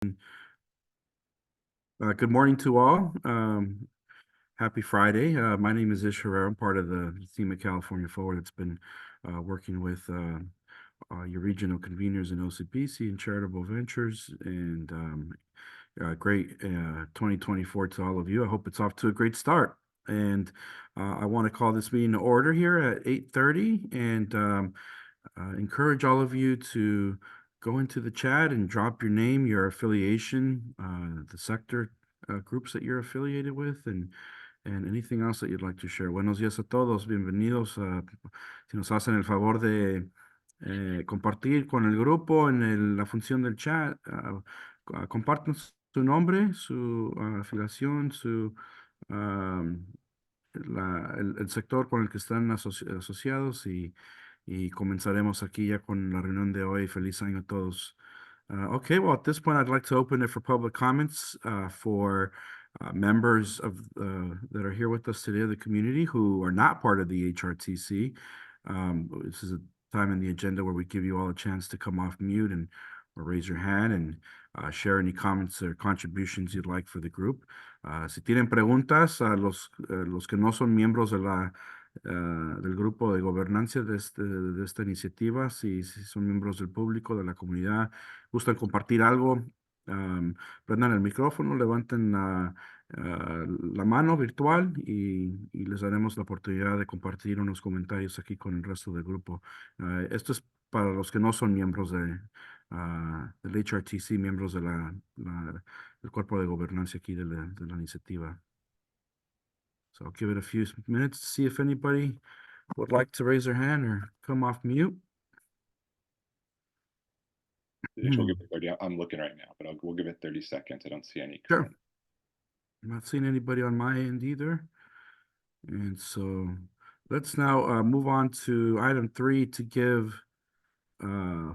Good morning to all. Happy Friday. My name is Ish Herrera. I'm part of the team at California Forward that's been working with your regional conveners in OCPC and Charitable Ventures. And great 2024 to all of you. I hope it's off to a great start. And I want to call this meeting to order here at 8:30 and encourage all of you to go into the chat and drop your name, your affiliation, the sector groups that you're affiliated with, and anything else that you'd like to share. Buenos días a todos, bienvenidos. Si nos hacen el favor de compartir con el grupo en la función del chat, compartan su nombre, su afiliación, el sector con el que están asociados y comenzaremos aquí ya con la reunión de hoy. Feliz año a todos. Okay, well, at this point, I'd like to open it for public comments for members of that are here with us today of the community who are not part of the HRTC. This is a time in the agenda where we give you all a chance to come off mute and or raise your hand and share any comments or contributions you'd like for the group. Si tienen preguntas, a los que no son miembros de del grupo de gobernancia de esta iniciativa, si son miembros del público, de la comunidad, gustan compartir algo, prendan el micrófono, levanten la mano virtual y les daremos la oportunidad de compartir unos comentarios aquí con el resto del grupo. Esto es para los que no son miembros del HRTC, miembros del cuerpo de gobernancia aquí de la iniciativa. So I'll give it a few minutes to see if anybody would like to raise their hand or come off mute. We'll give it 30. I'm looking right now, but we'll give it 30 seconds. I don't see any. Sure. I'm not seeing anybody on my end either. And so let's now move on to item 3 to give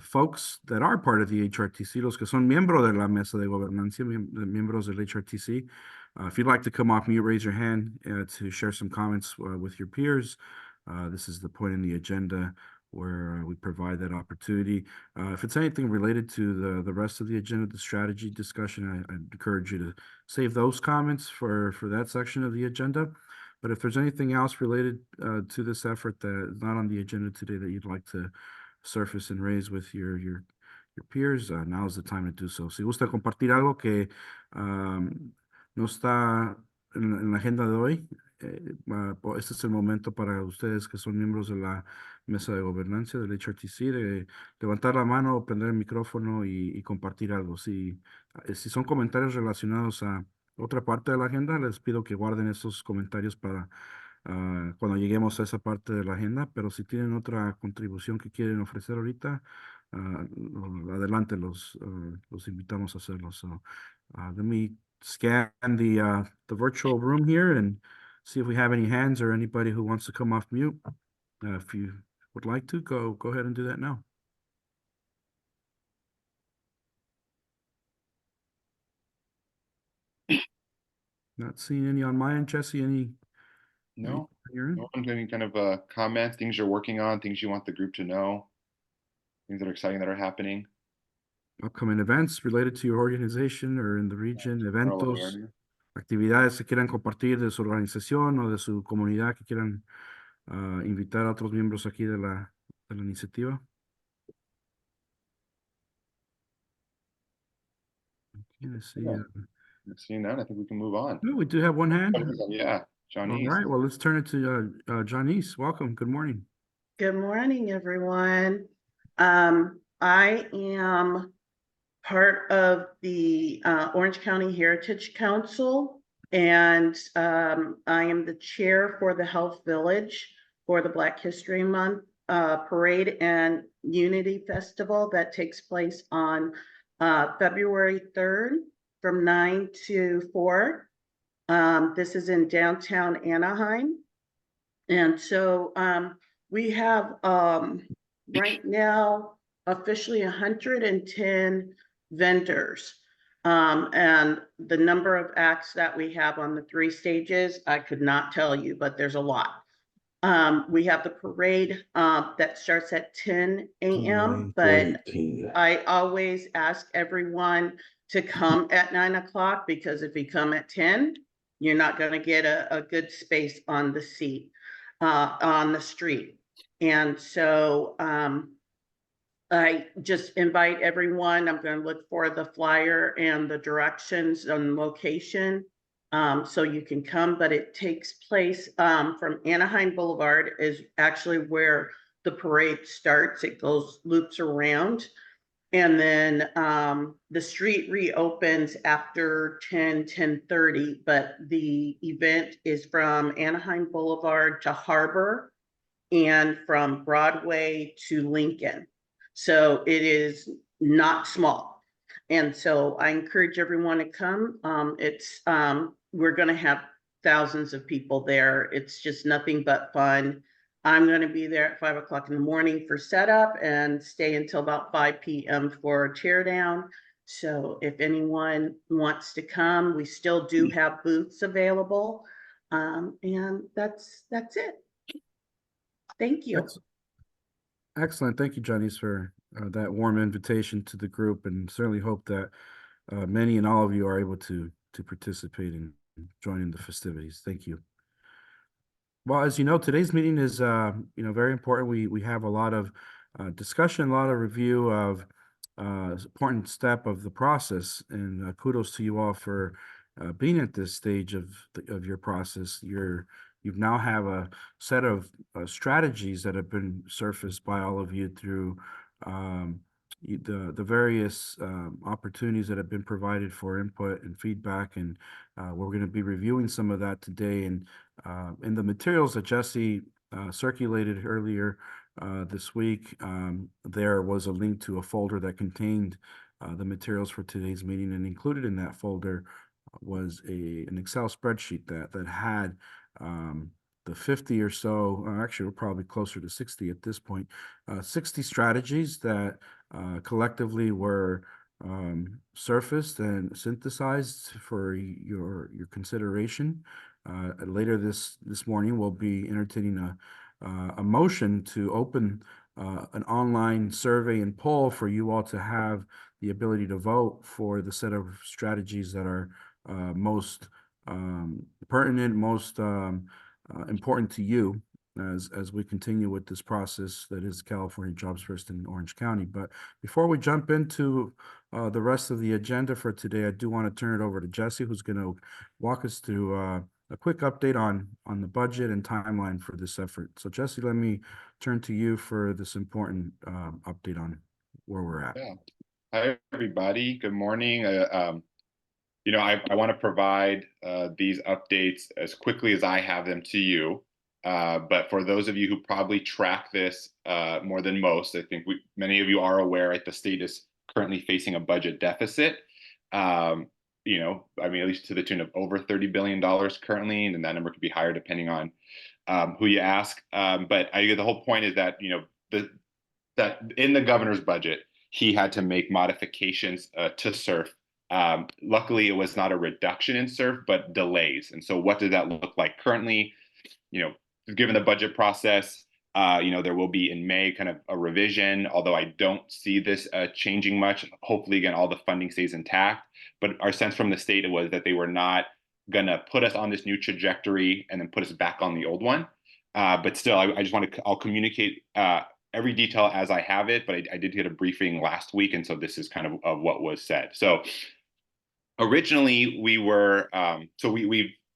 folks that are part of the HRTC, los que son miembros de la mesa de gobernancia, miembros del HRTC. If you'd like to come off mute, raise your hand to share some comments with your peers. This is the point in the agenda where we provide that opportunity. If it's anything related to the rest of the agenda, the strategy discussion, I encourage you to save those comments for that section of the agenda. But if there's anything else related to this effort that is not on the agenda today that you'd like to surface and raise with your peers, now is the time to do so. Si gusta compartir algo que no está en la agenda de hoy, este es el momento para ustedes que son miembros de la mesa de gobernancia del HRTC de levantar la mano o prender el micrófono y compartir algo. Si son comentarios relacionados a otra parte de la agenda, les pido que guarden esos comentarios para cuando lleguemos a esa parte de la agenda, pero si tienen otra contribución que quieren ofrecer ahorita, adelante, los invitamos a hacerlo. So let me scan the virtual room here and see if we have any hands or anybody who wants to come off mute. If you would like to, go ahead and do that now. Not seeing any on my end. Jesse, any? No. No one's any kind of comments, things you're working on, things you want the group to know, things that are exciting that are happening. Upcoming events related to your organization or in the region, eventos, actividades que quieran compartir de su organización o de su comunidad que quieran invitar a otros miembros aquí de la iniciativa. Okay, let's see. Seeing that, I think we can move on. Oh, we do have one hand. Yeah, John East. All right, well, let's turn it to John East. Welcome. Good morning. Good morning, everyone. I am part of the Orange County Heritage Council, and I am the chair for the Health Village for the Black History Month Parade and Unity Festival that takes place on February 3rd from 9 to 4. This is in downtown Anaheim. And so we have right now officially 110 vendors. And the number of acts that we have on the 3 stages, I could not tell you, but there's a lot. We have the parade that starts at 10 a.m., but I always ask everyone to come at 9 o'clock, because if you come at 10, you're not going to get a good space on the seat, on the street. And so I just invite everyone. I'm going to look for the flyer and the directions on location, so you can come. But it takes place from Anaheim Boulevard is actually where the parade starts. It goes loops around. And then the street reopens after 10:30, but the event is from Anaheim Boulevard to Harbor and from Broadway to Lincoln. So it is not small. And so I encourage everyone to come. We're going to have thousands of people there. It's just nothing but fun. I'm going to be there at 5 o'clock in the morning for setup and stay until about 5 p.m. for teardown. So if anyone wants to come, we still do have booths available. And that's it. Thank you. Excellent. Thank you, Janice, for that warm invitation to the group, and certainly hope that many and all of you are able to participate and join in the festivities. Thank you. Well, as you know, today's meeting is very important. We have a lot of discussion, a lot of review of important step of the process, and kudos to you all for being at this stage of your process. You now have a set of strategies that have been surfaced by all of you through the various opportunities that have been provided for input and feedback, and we're going to be reviewing some of that today. And in the materials that Jesse circulated earlier this week, there was a link to a folder that contained the materials for today's meeting, and included in that folder was an Excel spreadsheet that had the 50 or so, actually we're probably closer to 60 at this point, 60 strategies that collectively were surfaced and synthesized for your consideration. Later this morning, we'll be entertaining a motion to open an online survey and poll for you all to have the ability to vote for the set of strategies that are most pertinent, most important to you as we continue with this process that is California Jobs First in Orange County. But before we jump into the rest of the agenda for today, I do want to turn it over to Jesse, who's going to walk us through a quick update on the budget and timeline for this effort. So Jesse, let me turn to you for this important update on where we're at. Yeah. Hi, everybody. Good morning. I want to provide these updates as quickly as I have them to you. But for those of you who probably track this more than most, I think many of you are aware, right, the state is currently facing a budget deficit. At least to the tune of over $30 billion currently, and that number could be higher depending on who you ask. But the whole point is that that in the governor's budget, he had to make modifications to SURF. Luckily, it was not a reduction in SURF, but delays. And so what does that look like currently? Given the budget process, there will be in May kind of a revision, although I don't see this changing much. Hopefully, again, all the funding stays intact. But our sense from the state was that they were not going to put us on this new trajectory and then put us back on the old one. But still, I just I'll communicate every detail as I have it, but I did get a briefing last week, and so this is kind of what was said. So originally we were,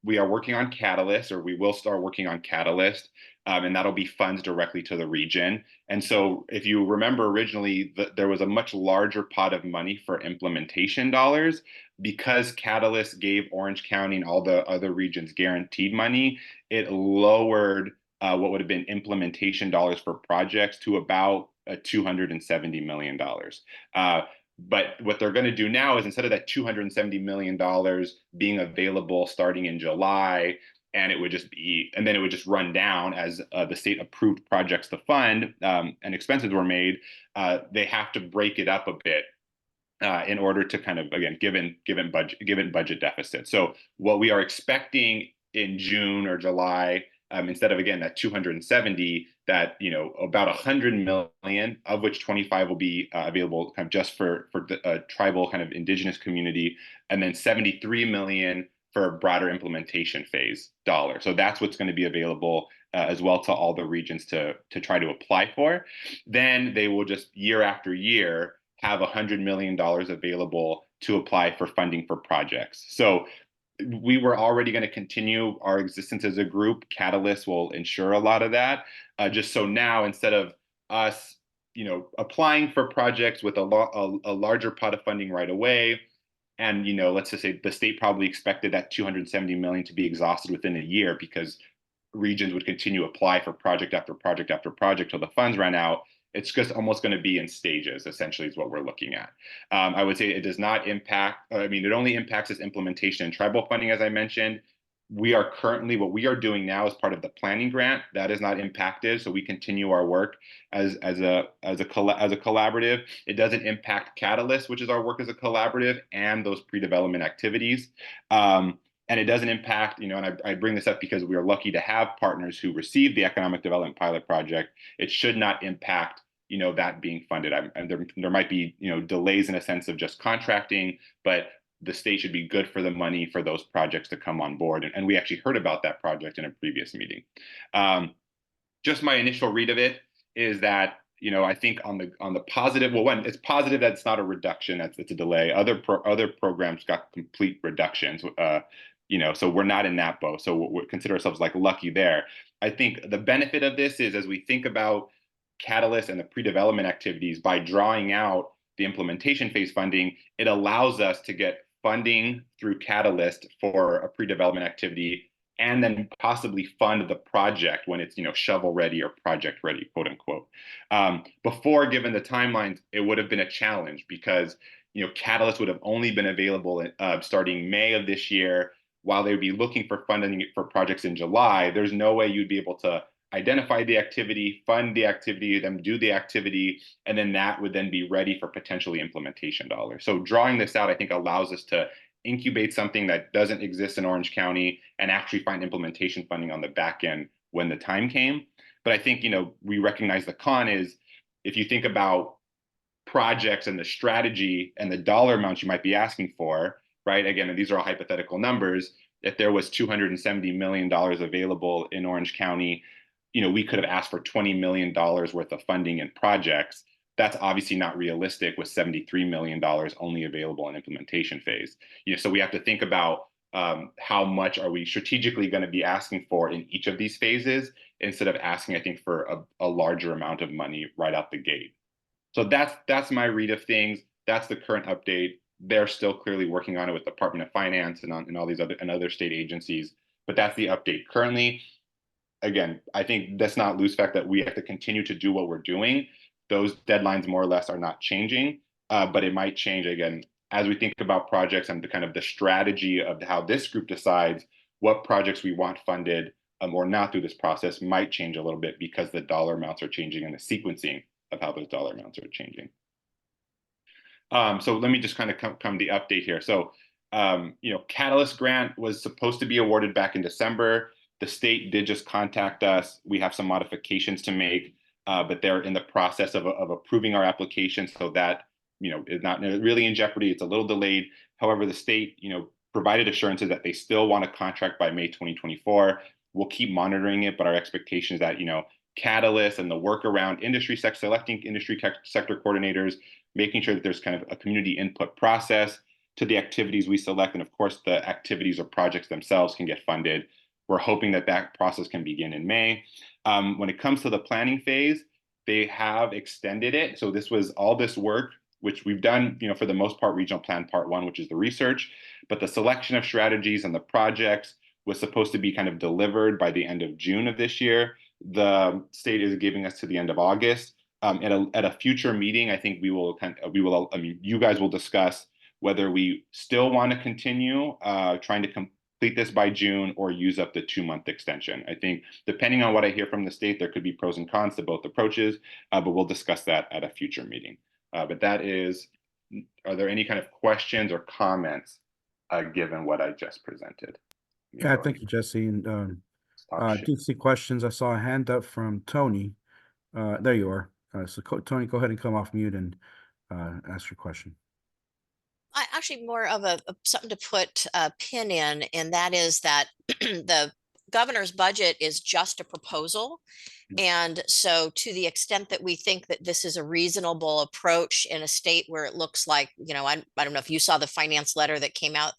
we are working on Catalyst, or we will start working on Catalyst, and that'll be funds directly to the region. And so if you remember originally, there was a much larger pot of money for implementation dollars. Because Catalyst gave Orange County and all the other regions guaranteed money, it lowered what would have been implementation dollars for projects to about $270 million. But what they're going to do now is, instead of that $270 million being available starting in July, and it would just run down as the state approved projects to fund and expenses were made, they have to break it up a bit in order to kind of, again, given budget deficit. So what we are expecting in June or July instead of, again, that 270, that, you know, about 100 million, of which 25 will be available kind of just for the tribal kind of indigenous community, and then 73 million for a broader implementation phase dollar. So that's what's going to be available as well to all the regions to try to apply for. Then they will just year after year have $100 million available to apply for funding for projects. So we were already going to continue our existence as a group. Catalyst will ensure a lot of that. Just so now, instead of us, you know, applying for projects with a larger pot of funding right away, and, you know, let's just say the state probably expected that 270 million to be exhausted within a year because regions would continue to apply for project after project after project till the funds ran out. It's just almost going to be in stages, essentially, is what we're looking at. I would say it does not impact, I mean, it only impacts its implementation and tribal funding, as I mentioned. We are currently, what we are doing now as part of the planning grant, that is not impacted. So we continue our work as a collaborative. It doesn't impact Catalyst, which is our work as a collaborative, and those pre-development activities. And it doesn't impact, you know, and I bring this up because we are lucky to have partners who receive the economic development pilot project. It should not impact, you know, that being funded. And there might be, you know, delays in a sense of just contracting, but the state should be good for the money for those projects to come on board. And we actually heard about that project in a previous meeting. Just my initial read of it is that, you know, I think on the positive, well, one, it's positive that it's not a reduction, it's a delay. Other programs got complete reductions, you know, so we're not in that boat. So we consider ourselves like lucky there. I think the benefit of this is, as we think about Catalyst and the pre-development activities, by drawing out the implementation phase funding, it allows us to get funding through Catalyst for a pre-development activity, and then possibly fund the project when it's, you know, shovel ready or project ready, quote unquote. Before, given the timelines, it would have been a challenge because, you know, Catalyst would have only been available starting May of this year, while they would be looking for funding for projects in July. There's no way you'd be able to identify the activity, fund the activity, then do the activity, and then that would then be ready for potentially implementation dollars. So drawing this out, I think, allows us to incubate something that doesn't exist in Orange County and actually find implementation funding on the back end when the time came. But I think, you know, we recognize the con is, if you think about projects and the strategy and the dollar amounts you might be asking for, right? Again, and these are all hypothetical numbers. If there was $270 million available in Orange County, you know, we could have asked for $20 million worth of funding in projects. That's obviously not realistic with $73 million only available in implementation phase. You know, so we have to think about how much are we strategically going to be asking for in each of these phases, instead of asking, I think, for a larger amount of money right out the gate. So that's my read of things. That's the current update. They're still clearly working on it with the Department of Finance and all these other state agencies, but that's the update currently. Again, I think let's not lose fact that we have to continue to do what we're doing. Those deadlines more or less are not changing, but it might change again as we think about projects, and the kind of the strategy of how this group decides what projects we want funded or not through this process might change a little bit, because the dollar amounts are changing and the sequencing of how those dollar amounts are changing. So let me just kind of come the update here. So, you know, Catalyst grant was supposed to be awarded back in December. The state did just contact us. We have some modifications to make, but they're in the process of approving our application, so that, you know, is not really in jeopardy. It's a little delayed. However, the state, you know, provided assurances that they still want to contract by May 2024. We'll keep monitoring it, but our expectation is that, you know, Catalyst and the work around selecting industry sector coordinators, making sure that there's kind of a community input process to the activities we select, and of course the activities or projects themselves can get funded. We're hoping that that process can begin in May. When it comes to the planning phase, they have extended it. So this was all this work, which we've done, you know, for the most part, Regional Plan Part 1, which is the research, but the selection of strategies and the projects was supposed to be kind of delivered by the end of June of this year. The state is giving us to the end of August. At a future meeting, I think I mean, you guys will discuss whether we still want to continue trying to complete this by June, or use up the 2-month extension. I think depending on what I hear from the state, there could be pros and cons to both approaches, but we'll discuss that at a future meeting. But that is, are there any kind of questions or comments given what I just presented? Yeah, thank you, Jesse. And Talk I shit. do see questions. I saw a hand up from Tony. There you are. Tony, go ahead and come off mute and ask your question. I actually more of something to put a pin in, and that is that the governor's budget is just a proposal. And so to the extent that we think that this is a reasonable approach in a state where it looks like, I don't know if you saw the finance letter that came out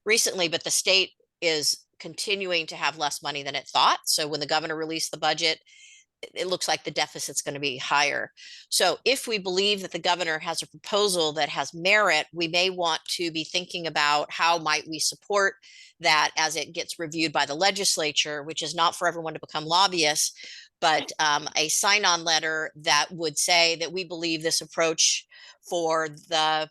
recently, but the state is continuing to have less money than it thought. So when the governor released the budget, it looks like the deficit's going to be higher. So if we believe that the governor has a proposal that has merit, we may want to be thinking about how might we support that as it gets reviewed by the legislature, which is not for everyone to become lobbyists, but a sign-on letter that would say that we believe this approach for the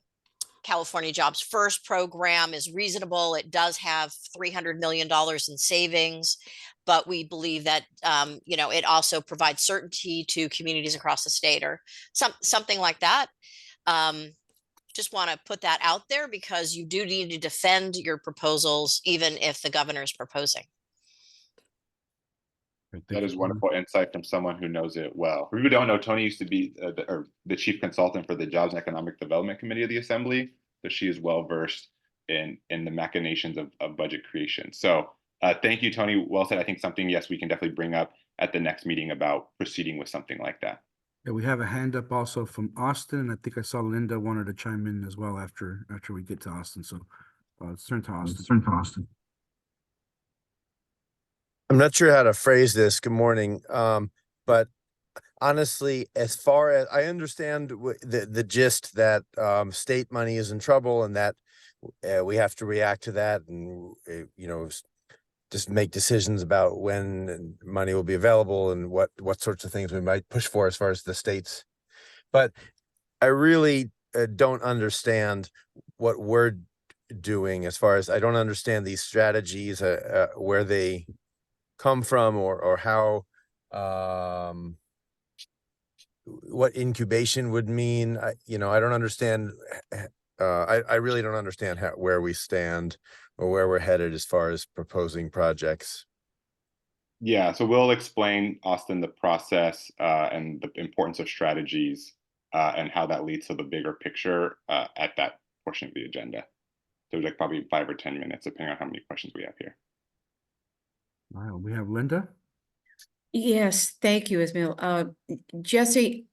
California Jobs First program is reasonable. It does have $300 million in savings, but we believe that, it also provides certainty to communities across the state or something like that. Just want to put that out there because you do need to defend your proposals, even if the governor is proposing. That is wonderful insight from someone who knows it well. For people who don't know, Tony used to be the chief consultant for the Jobs and Economic Development Committee of the Assembly, so she is well versed in the machinations of budget creation. So thank you, Tony. Well said. I think something, yes, we can definitely bring up at the next meeting about proceeding with something like that. Yeah, we have a hand up also from Austin, and I think I saw Linda wanted to chime in as well after we get to Austin. So let's turn to Austin. I'm not sure how to phrase this. Good morning. But honestly, as far as I understand the gist that state money is in trouble and that we have to react to that and, just make decisions about when money will be available and what sorts of things we might push for as far as the states. But I really don't understand what we're doing as far as I don't understand these strategies, where they come from or how what incubation would mean. I don't understand. I really don't understand where we stand or where we're headed as far as proposing projects. Yeah, so we'll explain, Austin, the process and the importance of strategies and how that leads to the bigger picture at that portion of the agenda. So like probably 5 or 10 minutes, depending on how many questions we have here. All right, we have Linda. Yes, thank you, Ismail. Jesse,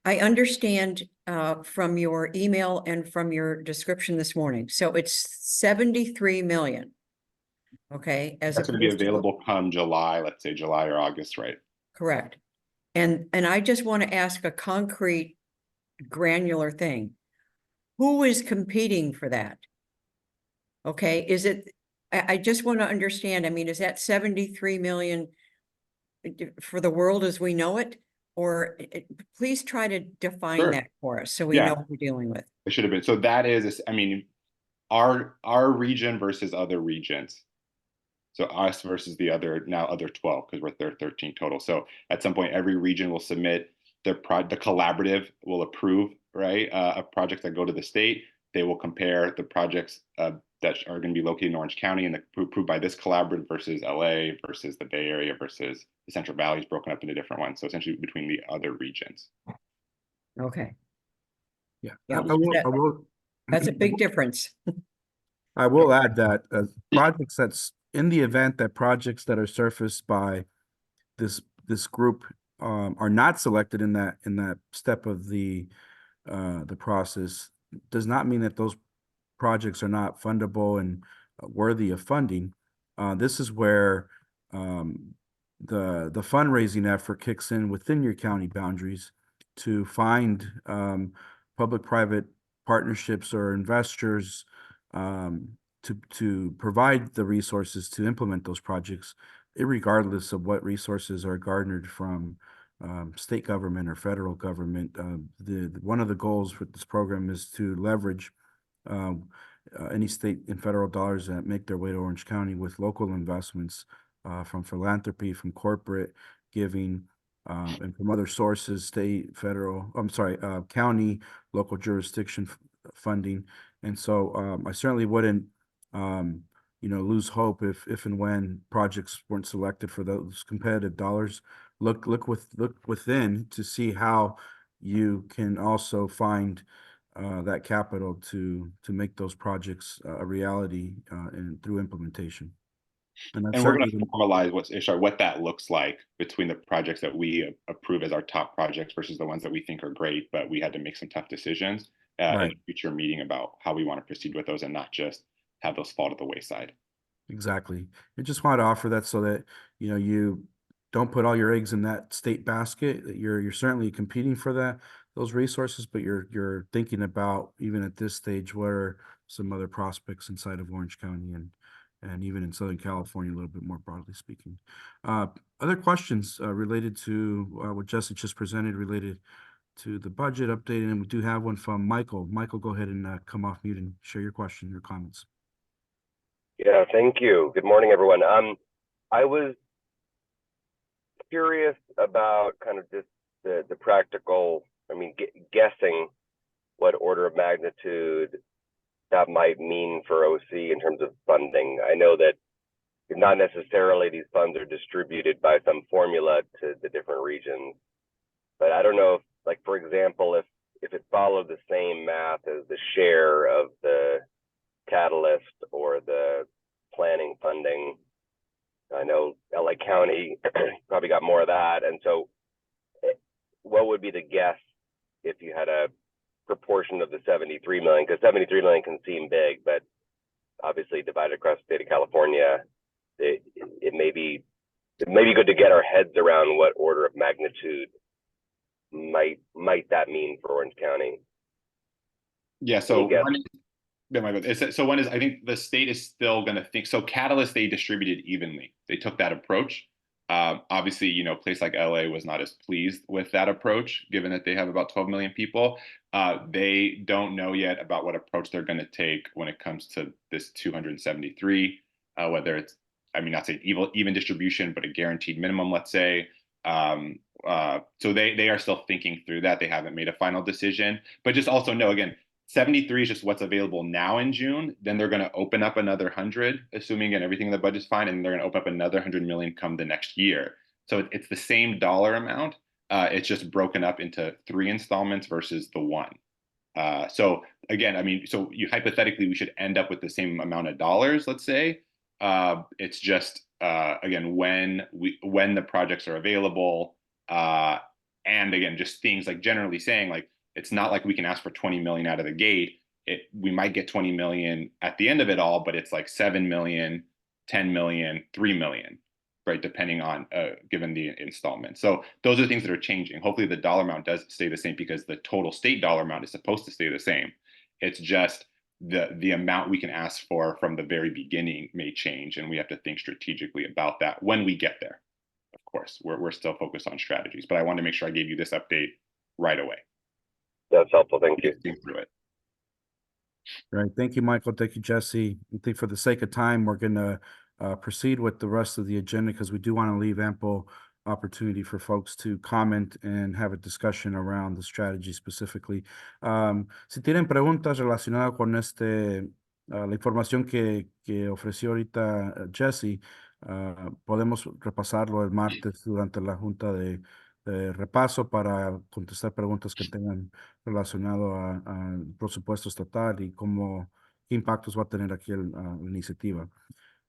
I understand from your email and from your description this morning. So it's 73 million. Okay. That's going to be available come July, let's say July or August, right? Correct. And I just want to ask a concrete, granular thing. Who is competing for that? Okay. Is it, I just want to understand, I mean, is that 73 million for the world as we know it? Or please try to define Sure. that for us so we know what we're dealing with. It should have been. So that is, I mean, our region versus other regions. So us versus the other 12, because we're 13 total. So at some point, every region will submit the collaborative will approve, right, of projects that go to the state. They will compare the projects that are going to be located in Orange County and approved by this collaborative versus LA versus the Bay Area versus the Central Valley is broken up into different ones. So essentially between the other regions. Okay. Yeah, Yeah, I will. that's a big difference. I will add that projects that's in the event that projects that are surfaced by this group are not selected in that step of the process, does not mean that those projects are not fundable and worthy of funding. This is where the fundraising effort kicks in within your county boundaries to find public-private partnerships or investors to provide the resources to implement those projects, irregardless of what resources are garnered from state government or federal government. One of the goals with this program is to leverage any state and federal dollars that make their way to Orange County with local investments from philanthropy, from corporate giving, and from other sources, state, federal, county, local jurisdiction funding. And so I certainly wouldn't lose hope if and when projects weren't selected for those competitive dollars. Look within to see how you can also find that capital to make those projects a reality and through implementation. And that's And we're going certainly to formalize what that looks like between the projects that we approve as our top projects versus the ones that we think are great, but we had to make some tough decisions in right. a future meeting about how we want to proceed with those and not just have those fall to the wayside. Exactly. I just wanted to offer that so that, you don't put all your eggs in that state basket. That you're certainly competing for those resources, but you're thinking about, even at this stage, what are some other prospects inside of Orange County and even in Southern California, a little bit more broadly speaking. Other questions related to what Jesse just presented related to the budget update, and we do have one from Michael. Michael, go ahead and come off mute and share your question, your comments. Yeah, thank you. Good morning, everyone. I was curious about kind of just the practical, guessing what order of magnitude that might mean for OC in terms of funding. I know that not necessarily these funds are distributed by some formula to the different regions, but I don't know if, like, for example, if it followed the same math as the share of the catalyst or the planning funding. I know LA County probably got more of that. And so what would be the guess if you had a proportion of the 73 million? Because 73 million can seem big, but obviously divided across the state of California, it may be good to get our heads around what order of magnitude might that mean for Orange County. Yeah, so one is I think the state is still going to think, so Catalyst, they distributed evenly. They took that approach. Obviously, a place like LA was not as pleased with that approach, given that they have about 12 million people. They don't know yet about what approach they're going to take when it comes to this 273, whether it's, not say even distribution, but a guaranteed minimum, let's say. So they are still thinking through that. They haven't made a final decision, but just also know, again, 73 is just what's available now in June. Then they're going to open up another 100, assuming again everything in the budget's fine, and they're going to open up another 100 million come the next year. So it's the same dollar amount. It's just broken up into 3 installments versus the 1. So again, so you hypothetically we should end up with the same amount of dollars, let's say. It's just again when the projects are available, and again just things like generally saying, like, it's not like we can ask for 20 million out of the gate. We might get 20 million at the end of it all, but it's like 7 million, 10 million, 3 million, right? Depending on given the installment. So those are the things that are changing. Hopefully the dollar amount does stay the same, because the total state dollar amount is supposed to stay the same. It's just the amount we can ask for from the very beginning may change, and we have to think strategically about that when we get there. Of course, we're still focused on strategies, but I wanted to make sure I gave you this update right away. That's helpful. Thank you. Think through it. Right. Thank you, Michael. Thank you, Jesse. I think for the sake of time, we're going to proceed with the rest of the agenda, because we do want to leave ample opportunity for folks to comment and have a discussion around the strategy specifically. Si tienen preguntas relacionadas con la información que ofreció ahorita Jesse, podemos repasarlo el martes durante la junta de repaso para contestar preguntas que tengan relacionado al presupuesto estatal y qué impactos va a tener aquí la iniciativa.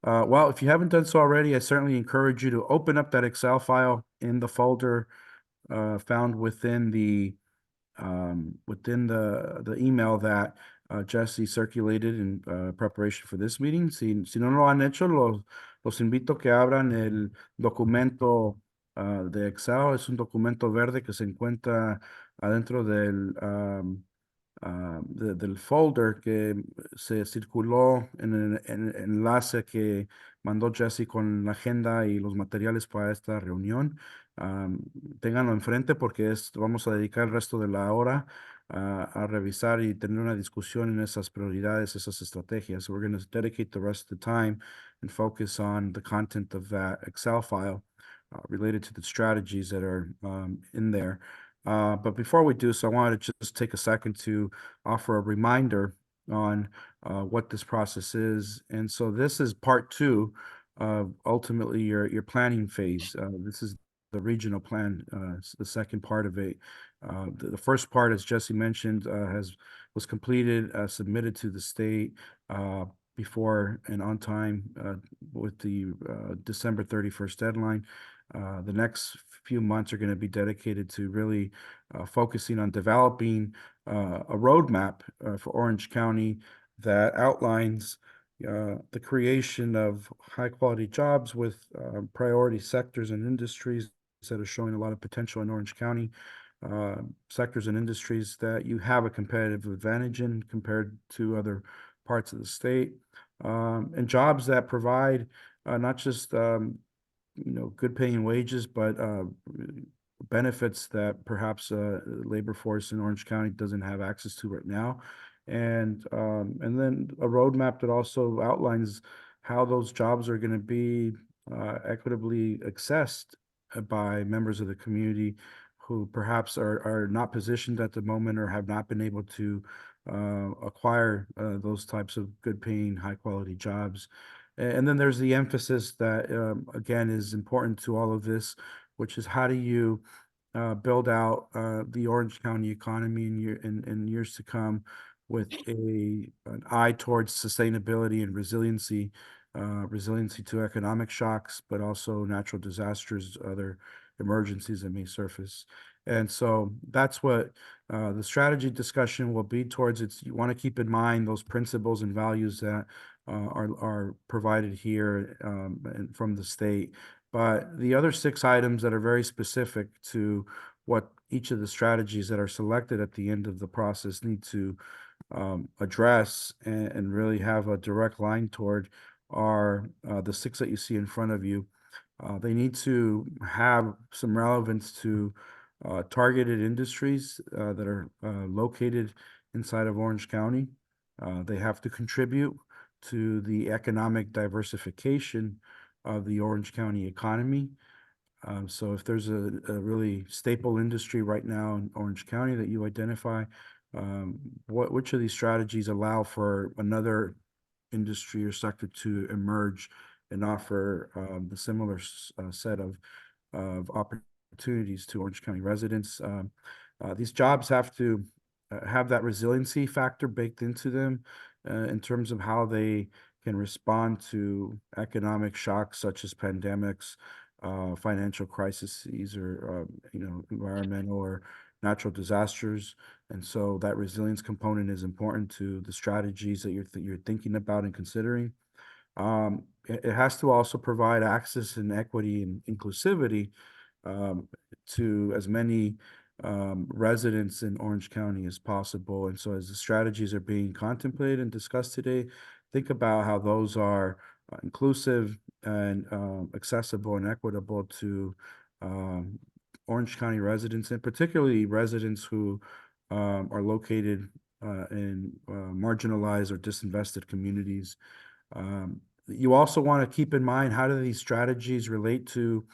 Well, if you haven't done so already, I certainly encourage you to open up that Excel file in the folder found within the email that Jesse circulated in preparation for this meeting. Si no lo han hecho, los invito a que abran el documento de Excel. Es un documento verde que se encuentra adentro del folder que se circuló en el enlace que mandó Jesse con la agenda y los materiales para esta reunión. Ténganlo enfrente, porque vamos a dedicar el resto de la hora a revisar y tener una discusión en esas prioridades, esas estrategias. So we're going to dedicate the rest of the time and focus on the content of that Excel file related to the strategies that are in there. But before we do so, I wanted to just take a second to offer a reminder on what this process is. And so this is part two of ultimately your planning phase. This is the regional plan, it's the second part of it. The first part, as Jesse mentioned, was completed, submitted to the state before and on time with the December 31st deadline. The next few months are going to be dedicated to really focusing on developing a roadmap for Orange County that outlines the creation of high quality jobs with priority sectors and industries that are showing a lot of potential in Orange County. Sectors and industries that you have a competitive advantage in compared to other parts of the state, and jobs that provide not just good paying wages, but benefits that perhaps labor force in Orange County doesn't have access to right now. And then a roadmap that also outlines how those jobs are going to be equitably accessed by members of the community who perhaps are not positioned at the moment or have not been able to acquire those types of good paying, high quality jobs. And then there's the emphasis that, again, is important to all of this, which is how do you build out the Orange County economy in years to come with an eye towards sustainability and resiliency, resiliency to economic shocks, but also natural disasters, other emergencies that may surface. And so that's what the strategy discussion will be towards. You want to keep in mind those principles and values that are provided here and from the state. But the other 6 items that are very specific to what each of the strategies that are selected at the end of the process need to address and really have a direct line toward are the 6 that you see in front of you. They need to have some relevance to targeted industries that are located inside of Orange County. They have to contribute to the economic diversification of the Orange County economy. So if there's a really staple industry right now in Orange County that you identify, which of these strategies allow for another industry or sector to emerge and offer the similar set of opportunities to Orange County residents? These jobs have to have that resiliency factor baked into them in terms of how they can respond to economic shocks such as pandemics, financial crises, or environmental or natural disasters. And so that resilience component is important to the strategies that you're thinking about and considering. It has to also provide access and equity and inclusivity to as many residents in Orange County as possible. And so as the strategies are being contemplated and discussed today, think about how those are inclusive and accessible and equitable to Orange County residents, and particularly residents who are located in marginalized or disinvested communities. You also want to keep in mind, how do these strategies relate to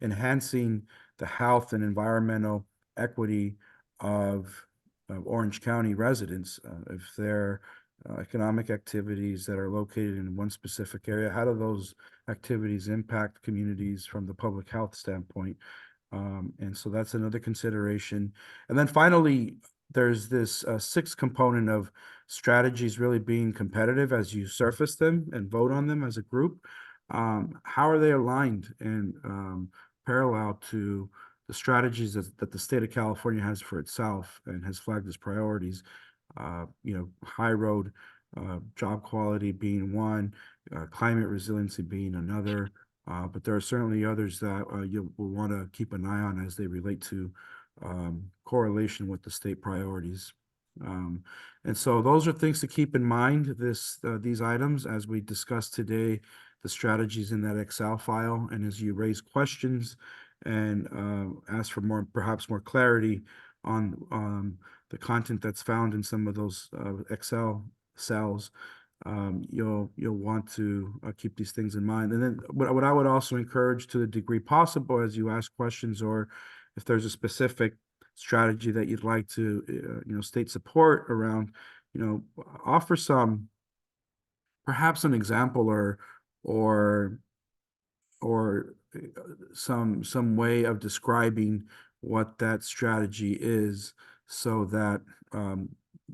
enhancing the health and environmental equity of Orange County residents? If their economic activities that are located in one specific area, how do those activities impact communities from the public health standpoint? And so that's another consideration. And then finally, there's this 6th component of strategies really being competitive as you surface them and vote on them as a group. How are they aligned and parallel to the strategies that the state of California has for itself and has flagged as priorities? High road job quality being one, climate resiliency being another, but there are certainly others that you will want to keep an eye on as they relate to correlation with the state priorities. And so those are things to keep in mind, these items as we discussed today, the strategies in that Excel file, and as you raise questions and ask for perhaps more clarity on the content that's found in some of those Excel cells, you'll want to keep these things in mind. And then what I would also encourage, to the degree possible, as you ask questions, or if there's a specific strategy that you'd like to state support around, offer perhaps an example or some way of describing what that strategy is so that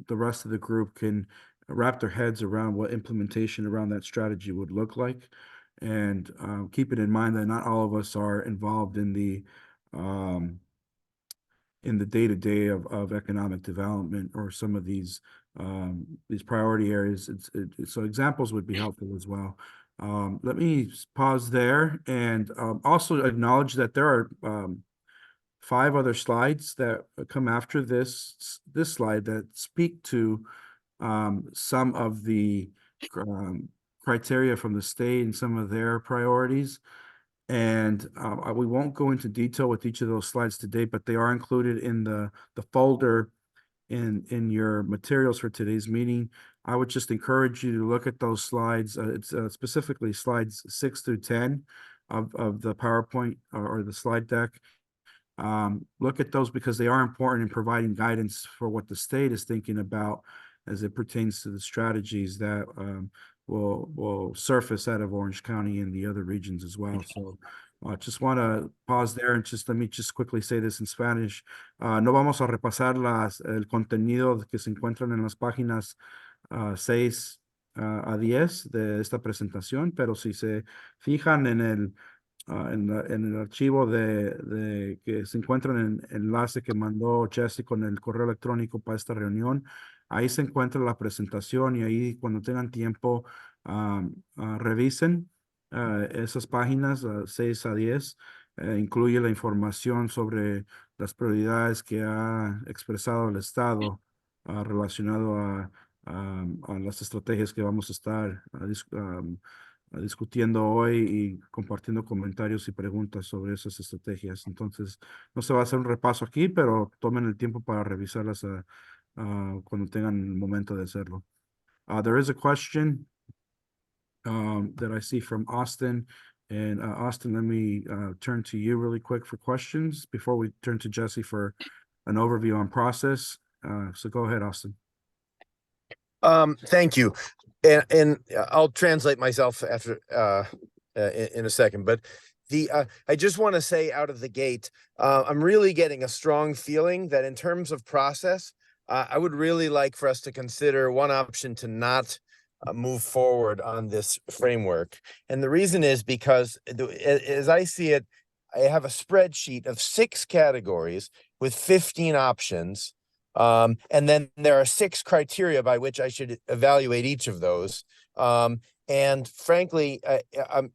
the rest of the group can wrap their heads around what implementation around that strategy would look like. And keeping in mind that not all of us are involved in the day-to-day of economic development or some of these priority areas. So examples would be helpful as well. Let me pause there and also acknowledge that there are 5 other slides that come after this slide that speak to some of the criteria from the state and some of their priorities. And we won't go into detail with each of those slides today, but they are included in the folder in your materials for today's meeting. I would just encourage you to look at those slides. It's specifically slides 6 through 10 of the PowerPoint or the slide deck. Look at those because they are important in providing guidance for what the state is thinking about as it pertains to the strategies that will surface out of Orange County and the other regions as well. So just want to pause there and let me quickly say this in Spanish. No vamos a repasar el contenido que se encuentran en las páginas 6 a 10 de esta presentación, pero si se fijan en el archivo que se encuentra en el enlace que mandó Jesse con el correo electrónico para esta reunión, ahí se encuentra la presentación y ahí cuando tengan tiempo revisen esas páginas 6 a 10. Incluye la información sobre las prioridades que ha expresado el Estado relacionado a las estrategias que vamos a estar discutiendo hoy y compartiendo comentarios y preguntas sobre esas estrategias. Entonces, no se va a hacer un repaso aquí, pero tomen el tiempo para revisarlas cuando tengan el momento de hacerlo. There is a question that I see from Austin. And Austin, let me turn to you really quick for questions before we turn to Jesse for an overview on process. So go ahead, Austin. Thank you. And I'll translate myself after in a second, but I just want to say out of the gate, I'm really getting a strong feeling that in terms of process, I would really like for us to consider one option to not move forward on this framework. And the reason is because as I see it, I have a spreadsheet of 6 categories with 15 options. And then there are 6 criteria by which I should evaluate each of those. And frankly, I'm,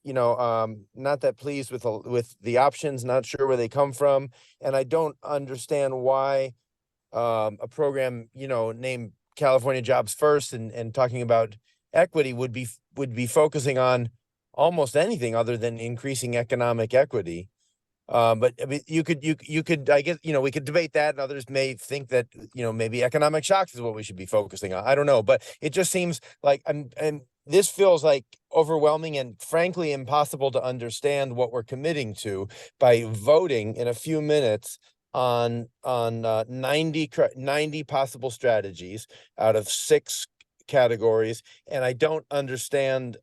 not that pleased with the options, not sure where they come from. And I don't understand why a program, named California Jobs First and talking about equity would be focusing on almost anything other than increasing economic equity. But I mean, you could, I guess, we could debate that, and others may think that, maybe economic shocks is what we should be focusing on. I don't know, but it just seems like, and this feels like overwhelming and frankly impossible to understand what we're committing to by voting in a few minutes on 90 possible strategies out of 6 categories. And I don't understand,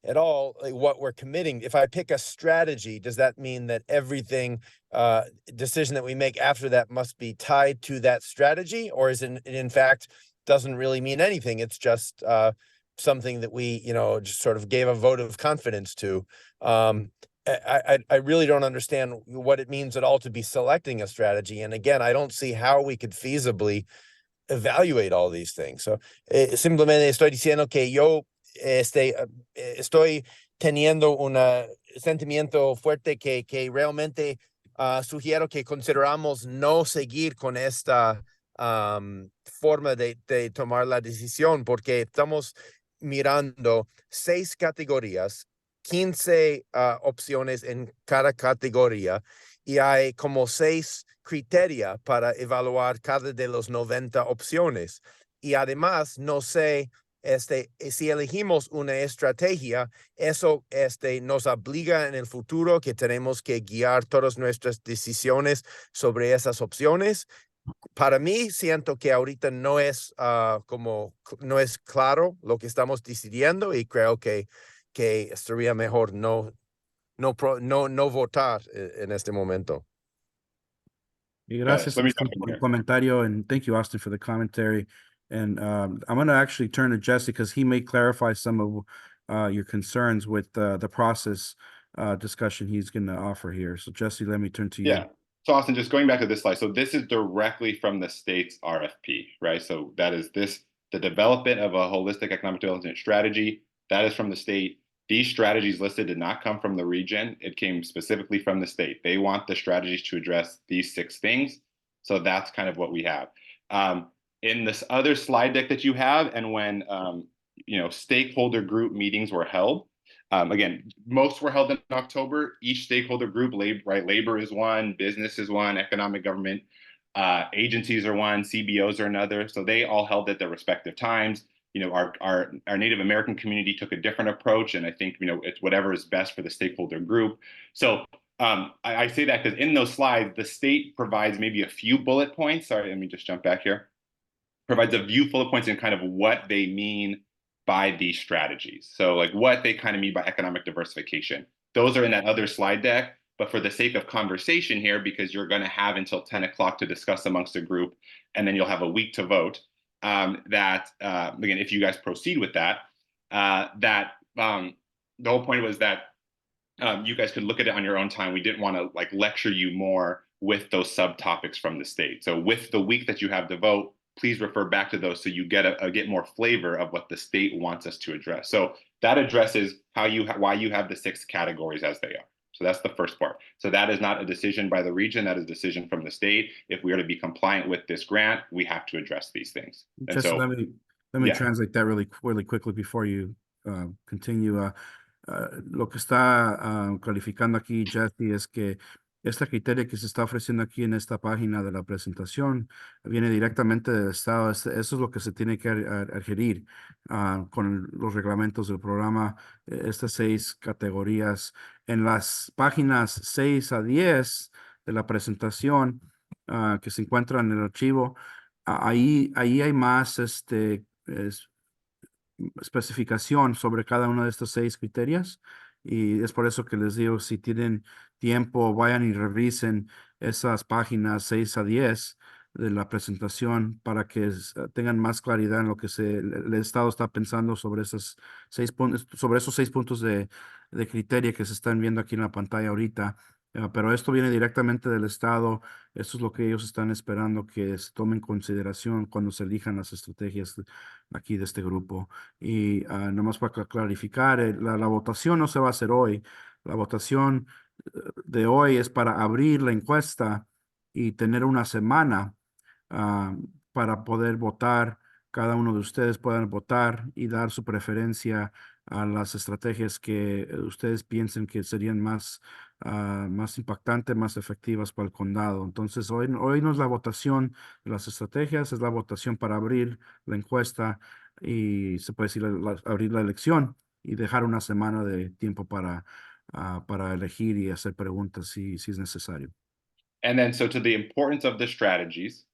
at all what we're committing. If I pick a strategy, does that mean that everything decision that we make after that must be tied to that strategy, or is it in fact doesn't really mean anything? It's just something that we just sort of gave a vote of confidence to. I really don't understand what it means at all to be selecting a strategy. And again, I don't see how we could feasibly evaluate all these things. So simplemente estoy diciendo que yo estoy teniendo un sentimiento fuerte que realmente sugiero que consideramos no seguir con esta forma de tomar la decisión, porque estamos mirando 6 categorías, 15 opciones en cada categoría, y hay como 6 criterios para evaluar cada de los 90 opciones. Y además, no sé si elegimos una estrategia, eso nos obliga en el futuro que tenemos que guiar todas nuestras decisiones sobre esas opciones. para mí siento que ahorita no es no es claro lo que estamos decidiendo y creo que estaría mejor no votar en este momento. Y Got it. gracias, So let me Austin, jump in por el here. comentario, and thank you, Austin, for the commentary. And I'm going to actually turn to Jesse because he may clarify some of your concerns with the process discussion he's going to offer here. So, Jesse, let me turn to you. Yeah. So Austin, just going back to this slide. So this is directly from the state's RFP, right? So that is the development of a holistic economic development strategy. That is from the state. These strategies listed did not come from the region. It came specifically from the state. They want the strategies to address these 6 things. So that's kind of what we have. In this other slide deck that you have, and when stakeholder group meetings were held, again, most were held in October. Each stakeholder group, labor is one, business is one, economic government agencies are one, CBOs are another. So they all held at their respective times. Our Native American community took a different approach, and I think it's whatever is best for the stakeholder group. So I say that because in those slides, the state provides maybe a few bullet points. Sorry, let me just jump back here. Provides a few bullet points in kind of what they mean by these strategies. So like what they kind of mean by economic diversification. Those are in that other slide deck, but for the sake of conversation here, because you're going to have until 10 o'clock to discuss amongst the group, and then you'll have a week to vote, again, if you guys proceed with that, the whole point was that you guys could look at it on your own time. We didn't want to like lecture you more with those subtopics from the state. So with the week that you have to vote, please refer back to those so you get more flavor of what the state wants us to address. So that addresses why you have the 6 categories as they are. So that's the first part. So that is not a decision by the region, that is a decision from the state. If we are to be compliant with this grant, we have to address these things. And Just so let me yeah. translate that really quickly before you continue. Lo que está clarificando aquí Jesse es que esta criteria que se está ofreciendo aquí en esta página de la presentación viene directamente del Estado. Eso es lo que se tiene que adherir con los reglamentos del programa. Estas 6 categorías en las páginas 6 a 10 de la presentación que se encuentran en el archivo. Ahí hay más especificación sobre cada uno de estos 6 criterios, y es por eso que les digo, si tienen tiempo, vayan y revisen esas páginas 6 a 10 de la presentación para que tengan más claridad en lo que el Estado está pensando sobre esos 6 puntos de criterio que se están viendo aquí en la pantalla ahorita. Pero esto viene directamente del Estado. Esto es lo que ellos están esperando que se tome en consideración cuando se elijan las estrategias aquí de este grupo. Y nomás para clarificar, la votación no se va a hacer hoy. La votación de hoy es para abrir la encuesta y tener una semana para poder votar. Cada uno de ustedes puedan votar y dar su preferencia a las estrategias que ustedes piensen que serían más impactantes, más efectivas para el condado. Entonces, hoy no es la votación de las estrategias, es la votación para abrir la encuesta y se puede decir abrir la elección y dejar una semana de tiempo para elegir y hacer preguntas si es necesario. And then, so to the importance of the strategies,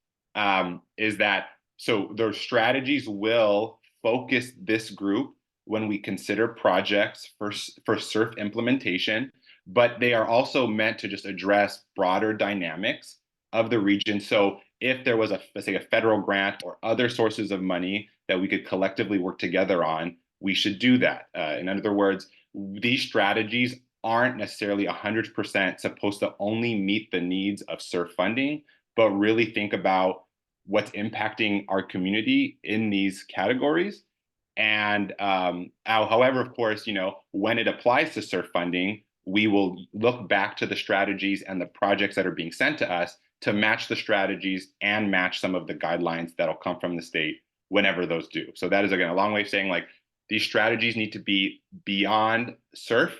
is that, so those strategies will focus this group when we consider projects for SURF implementation, but they are also meant to just address broader dynamics of the region. So if there was let's say a federal grant or other sources of money that we could collectively work together on, we should do that. In other words, these strategies aren't necessarily 100% supposed to only meet the needs of SURF funding, but really think about what's impacting our community in these categories. And however, of course, when it applies to SURF funding, we will look back to the strategies and the projects that are being sent to us to match the strategies and match some of the guidelines that'll come from the state whenever those do. So that is, again, a long way of saying like these strategies need to be beyond SURF.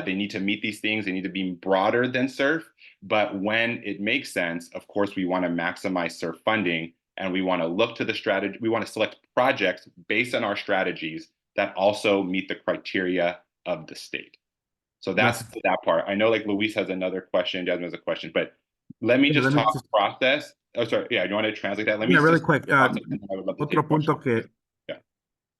They need to meet these things. They need to be broader than SURF. But when it makes sense, of course, we want to maximize SURF funding, and we want to look to the strategy. We want to select projects based on our strategies that also meet the criteria of the state. So that's that part. I know like Luis has another question, Jasmine has a question, but let me just talk process, Oh, sorry. Yeah, you want to translate that? Let me Yeah, really just quick. process, and I would love to take Otro punto questions. que, Yeah.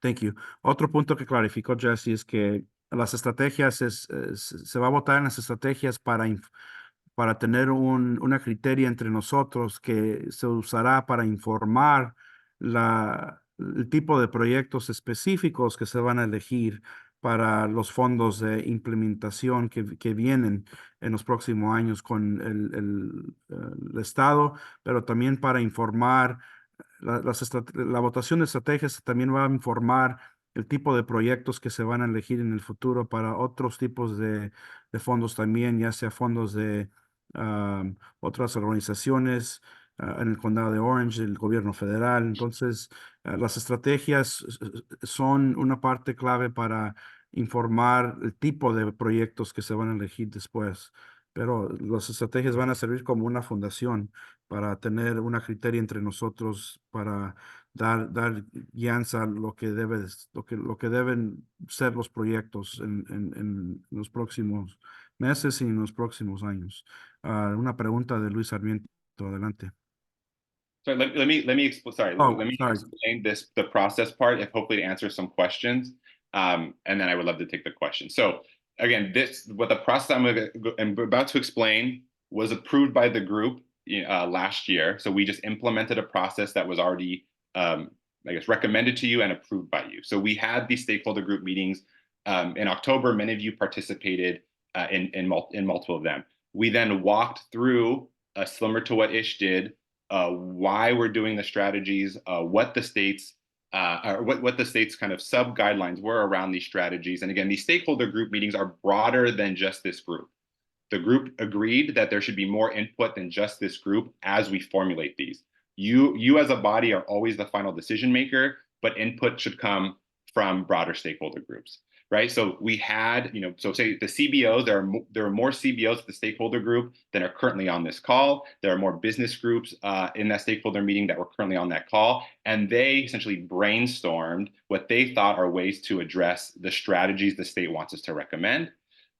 thank you. Otro punto que clarificó Jesse es que las estrategias se va a votar en las estrategias para tener una criteria entre nosotros que se usará para informar el tipo de proyectos específicos que se van a elegir para los fondos de implementación que vienen en los próximos años con el Estado, pero también para informar la votación de estrategias también va a informar el tipo de proyectos que se van a elegir en el futuro para otros tipos de fondos también, ya sea fondos de otras organizaciones en el condado de Orange, el gobierno federal. Entonces, las estrategias son una parte clave para informar el tipo de proyectos que se van a elegir después. Pero las estrategias van a servir como una fundación para tener una criteria entre nosotros para dar guianza a lo que lo que deben ser los proyectos en los próximos meses y en los próximos años. Una pregunta de Luis Sarmiento, adelante. So let me sorry, Oh, let me sorry. explain the process part, if hopefully to answer some questions. And then I would love to take the question. So again, what the process I'm about to explain was approved by the group last year. So we just implemented a process that was already I guess recommended to you and approved by you. So we had these stakeholder group meetings in October. Many of you participated in multiple of them. We then walked through similar to what Ish did, why we're doing the strategies, what the states what the state's kind of sub guidelines were around these strategies. And again, these stakeholder group meetings are broader than just this group. The group agreed that there should be more input than just this group as we formulate these. You as a body are always the final decision maker, but input should come from broader stakeholder groups, right? So we had, so say the CBOs, there are more CBOs at the stakeholder group than are currently on this call. There are more business groups in that stakeholder meeting that were currently on that call. And they essentially brainstormed what they thought are ways to address the strategies the state wants us to recommend.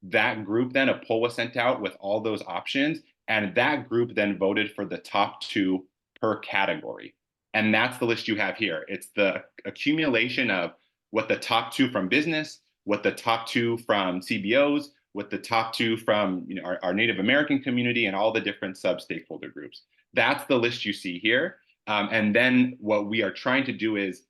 That group, then a poll was sent out with all those options. And that group then voted for the top 2 per category. And that's the list you have here. It's the accumulation of what the top 2 from business, what the top 2 from CBOs, what the top 2 from our Native American community, and all the different sub-stakeholder groups. That's the list you see here. And then what we are trying to do is,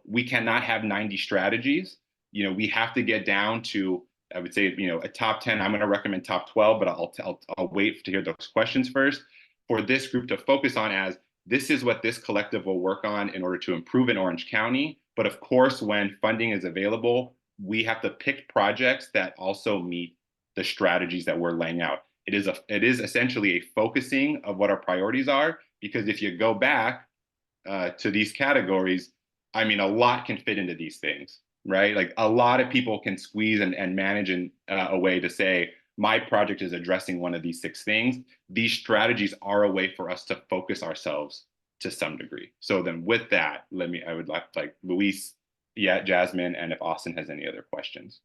we cannot have 90 strategies. We have to get down to, I would say, a top 10. I'm going to recommend top 12, but I'll wait to hear those questions first for this group to focus on, as this is what this collective will work on in order to improve in Orange County. But of course, when funding is available, we have to pick projects that also meet the strategies that we're laying out. It is essentially a focusing of what our priorities are, because if you go back to these categories, I mean, a lot can fit into these things, right? Like a lot of people can squeeze and manage in a way to say, my project is addressing one of these 6 things. These strategies are a way for us to focus ourselves to some degree. So then with that, I would like Luis, Jasmine, and if Austin has any other questions.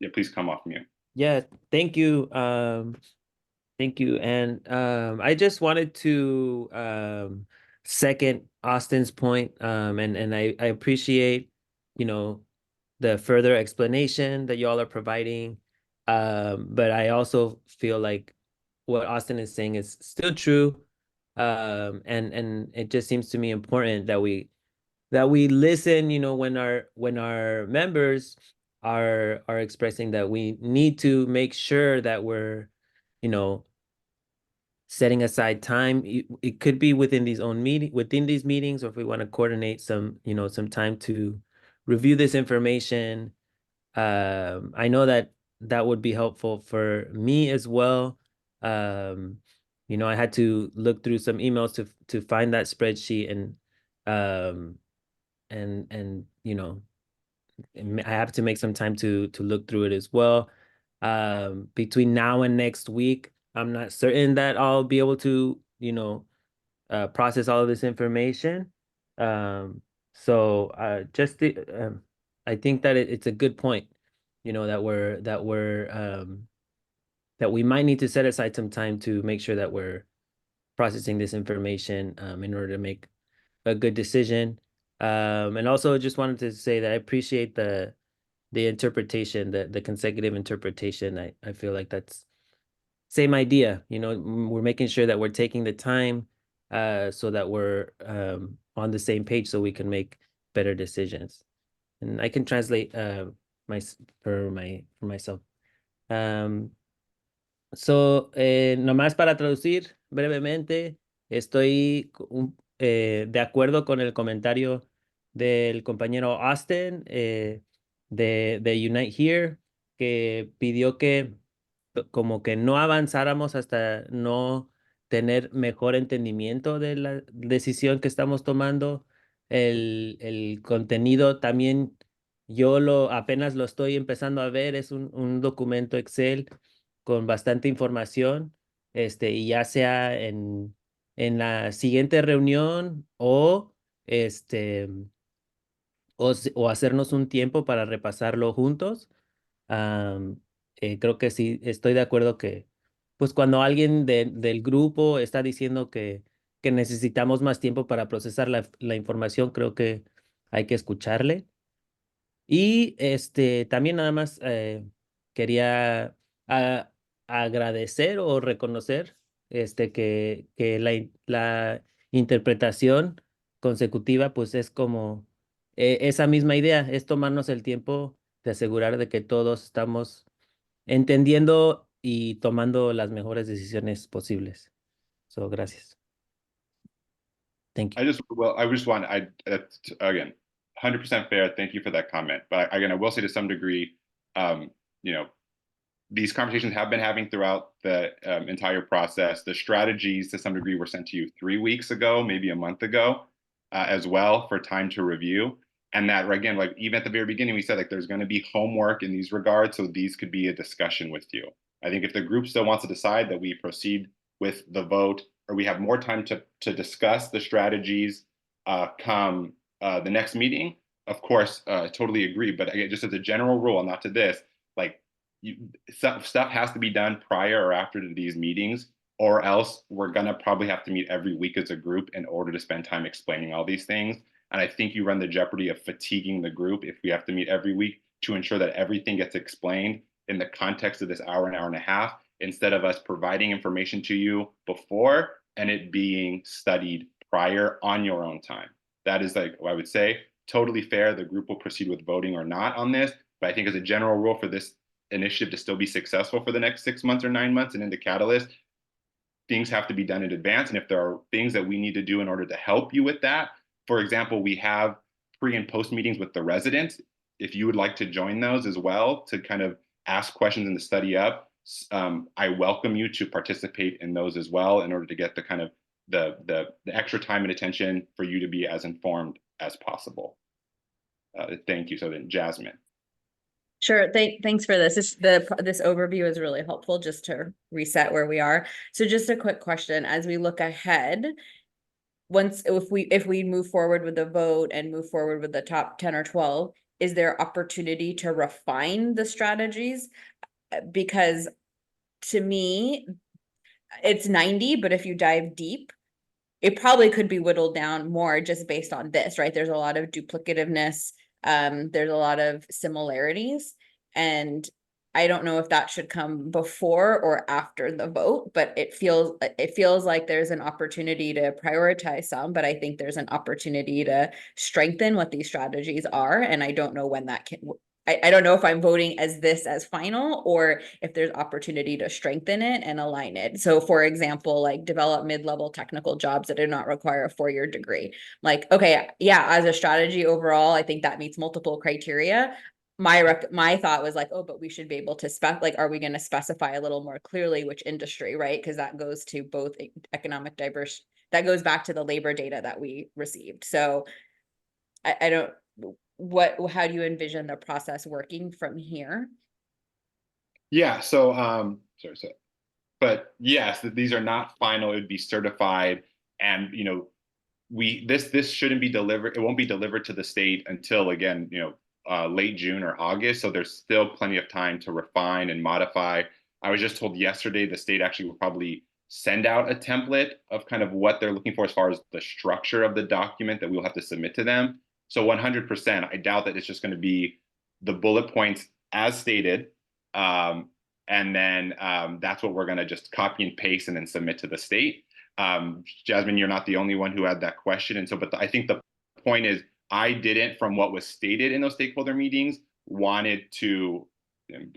Yeah, please come off mute. Yeah, thank you. Thank you. And I just wanted to second Austin's point. And I appreciate, the further explanation that y'all are providing. But I also feel like what Austin is saying is still true. And it just seems to me important that we listen, when our members are expressing that we need to make sure that we're, setting aside time. It could be within these meetings, or if we want to coordinate some time to review this information. I know that would be helpful for me as well. I had to look through some emails to find that spreadsheet, and I have to make some time to look through it as well. Between now and next week, I'm not certain that I'll be able to, process all of this information. So I think that it's a good point, that we might need to set aside some time to make sure that we're processing this information in order to make a good decision. And also just wanted to say that I appreciate the interpretation, the consecutive interpretation. I feel like that's same idea. You know, we're making sure that we're taking the time so that we're on the same page so we can make better decisions. And I can translate for myself. Nomás para traducir brevemente, estoy de acuerdo con el comentario del compañero Austin de Unite Here, que pidió que como que no avanzáramos hasta no tener mejor entendimiento de la decisión que estamos tomando. El contenido también yo apenas lo estoy empezando a ver, es un documento Excel con bastante información, y ya sea en la siguiente reunión o o hacernos un tiempo para repasarlo juntos. Creo que sí, estoy de acuerdo que, pues cuando alguien del grupo está diciendo que necesitamos más tiempo para procesar la información, creo que hay que escucharle. Y también nada más quería agradecer o reconocer que la interpretación consecutiva pues es como esa misma idea, es tomarnos el tiempo de asegurar de que todos estamos entendiendo y tomando las mejores decisiones posibles. So, gracias. Thank you. I just want, again, 100% fair. Thank you for that comment. But again, I will say to some degree, you know, these conversations have been having throughout the entire process. The strategies to some degree were sent to you 3 weeks ago, maybe a month ago, as well, for time to review. And that, again, like even at the very beginning, we said like there's going to be homework in these regards, so these could be a discussion with you. I think if the group still wants to decide that we proceed with the vote, or we have more time to discuss the strategies come the next meeting, of course, totally agree. But again, just as a general rule, not to this, like stuff has to be done prior or after these meetings, or else we're gonna probably have to meet every week as a group in order to spend time explaining all these things. And I think you run the jeopardy of fatiguing the group if we have to meet every week to ensure that everything gets explained in the context of this hour and a half, instead of us providing information to you before and it being studied prior on your own time. That is, like, I would say, totally fair. The group will proceed with voting or not on this. But I think as a general rule, for this initiative to still be successful for the next 6 months or 9 months and into Catalyst, things have to be done in advance. And if there are things that we need to do in order to help you with that, for example, we have pre and post meetings with the residents. If you would like to join those as well to kind of ask questions and to study up, I welcome you to participate in those as well in order to get the kind of the extra time and attention for you to be as informed as possible. Thank you. So then, Jasmine. Sure. Thanks for this. This overview is really helpful just to reset where we are. So just a quick question as we look ahead. If we move forward with the vote and move forward with the top 10 or 12, is there opportunity to refine the strategies? Because to me, it's 90, but if you dive deep, it probably could be whittled down more just based on this, right? There's a lot of duplicativeness. There's a lot of similarities, and I don't know if that should come before or after the vote, but it feels like there's an opportunity to prioritize some, but I think there's an opportunity to strengthen what these strategies are. And I don't know when that can, I don't know if I'm voting as final, or if there's opportunity to strengthen it and align it. So for example, like develop mid-level technical jobs that do not require a 4-year degree. Like, okay, yeah, as a strategy overall, I think that meets multiple criteria. My thought was like, oh, but we should be able to are we going to specify a little more clearly which industry, right? Because that goes to both economic diverse, that goes back to the labor data that we received. So I don't, how do you envision the process working from here? Yeah, so but yes, these are not final. It would be certified, and you know, this shouldn't be delivered. It won't be delivered to the state until, again, you know, late June or August. So there's still plenty of time to refine and modify. I was just told yesterday the state actually will probably send out a template of kind of what they're looking for as far as the structure of the document that we'll have to submit to them. So 100%, I doubt that it's just going to be the bullet points as stated. And then that's what we're going to just copy and paste and then submit to the state. Jasmine, you're not the only one who had that question. And so, but I think the point is, I didn't, from what was stated in those stakeholder meetings, wanted to,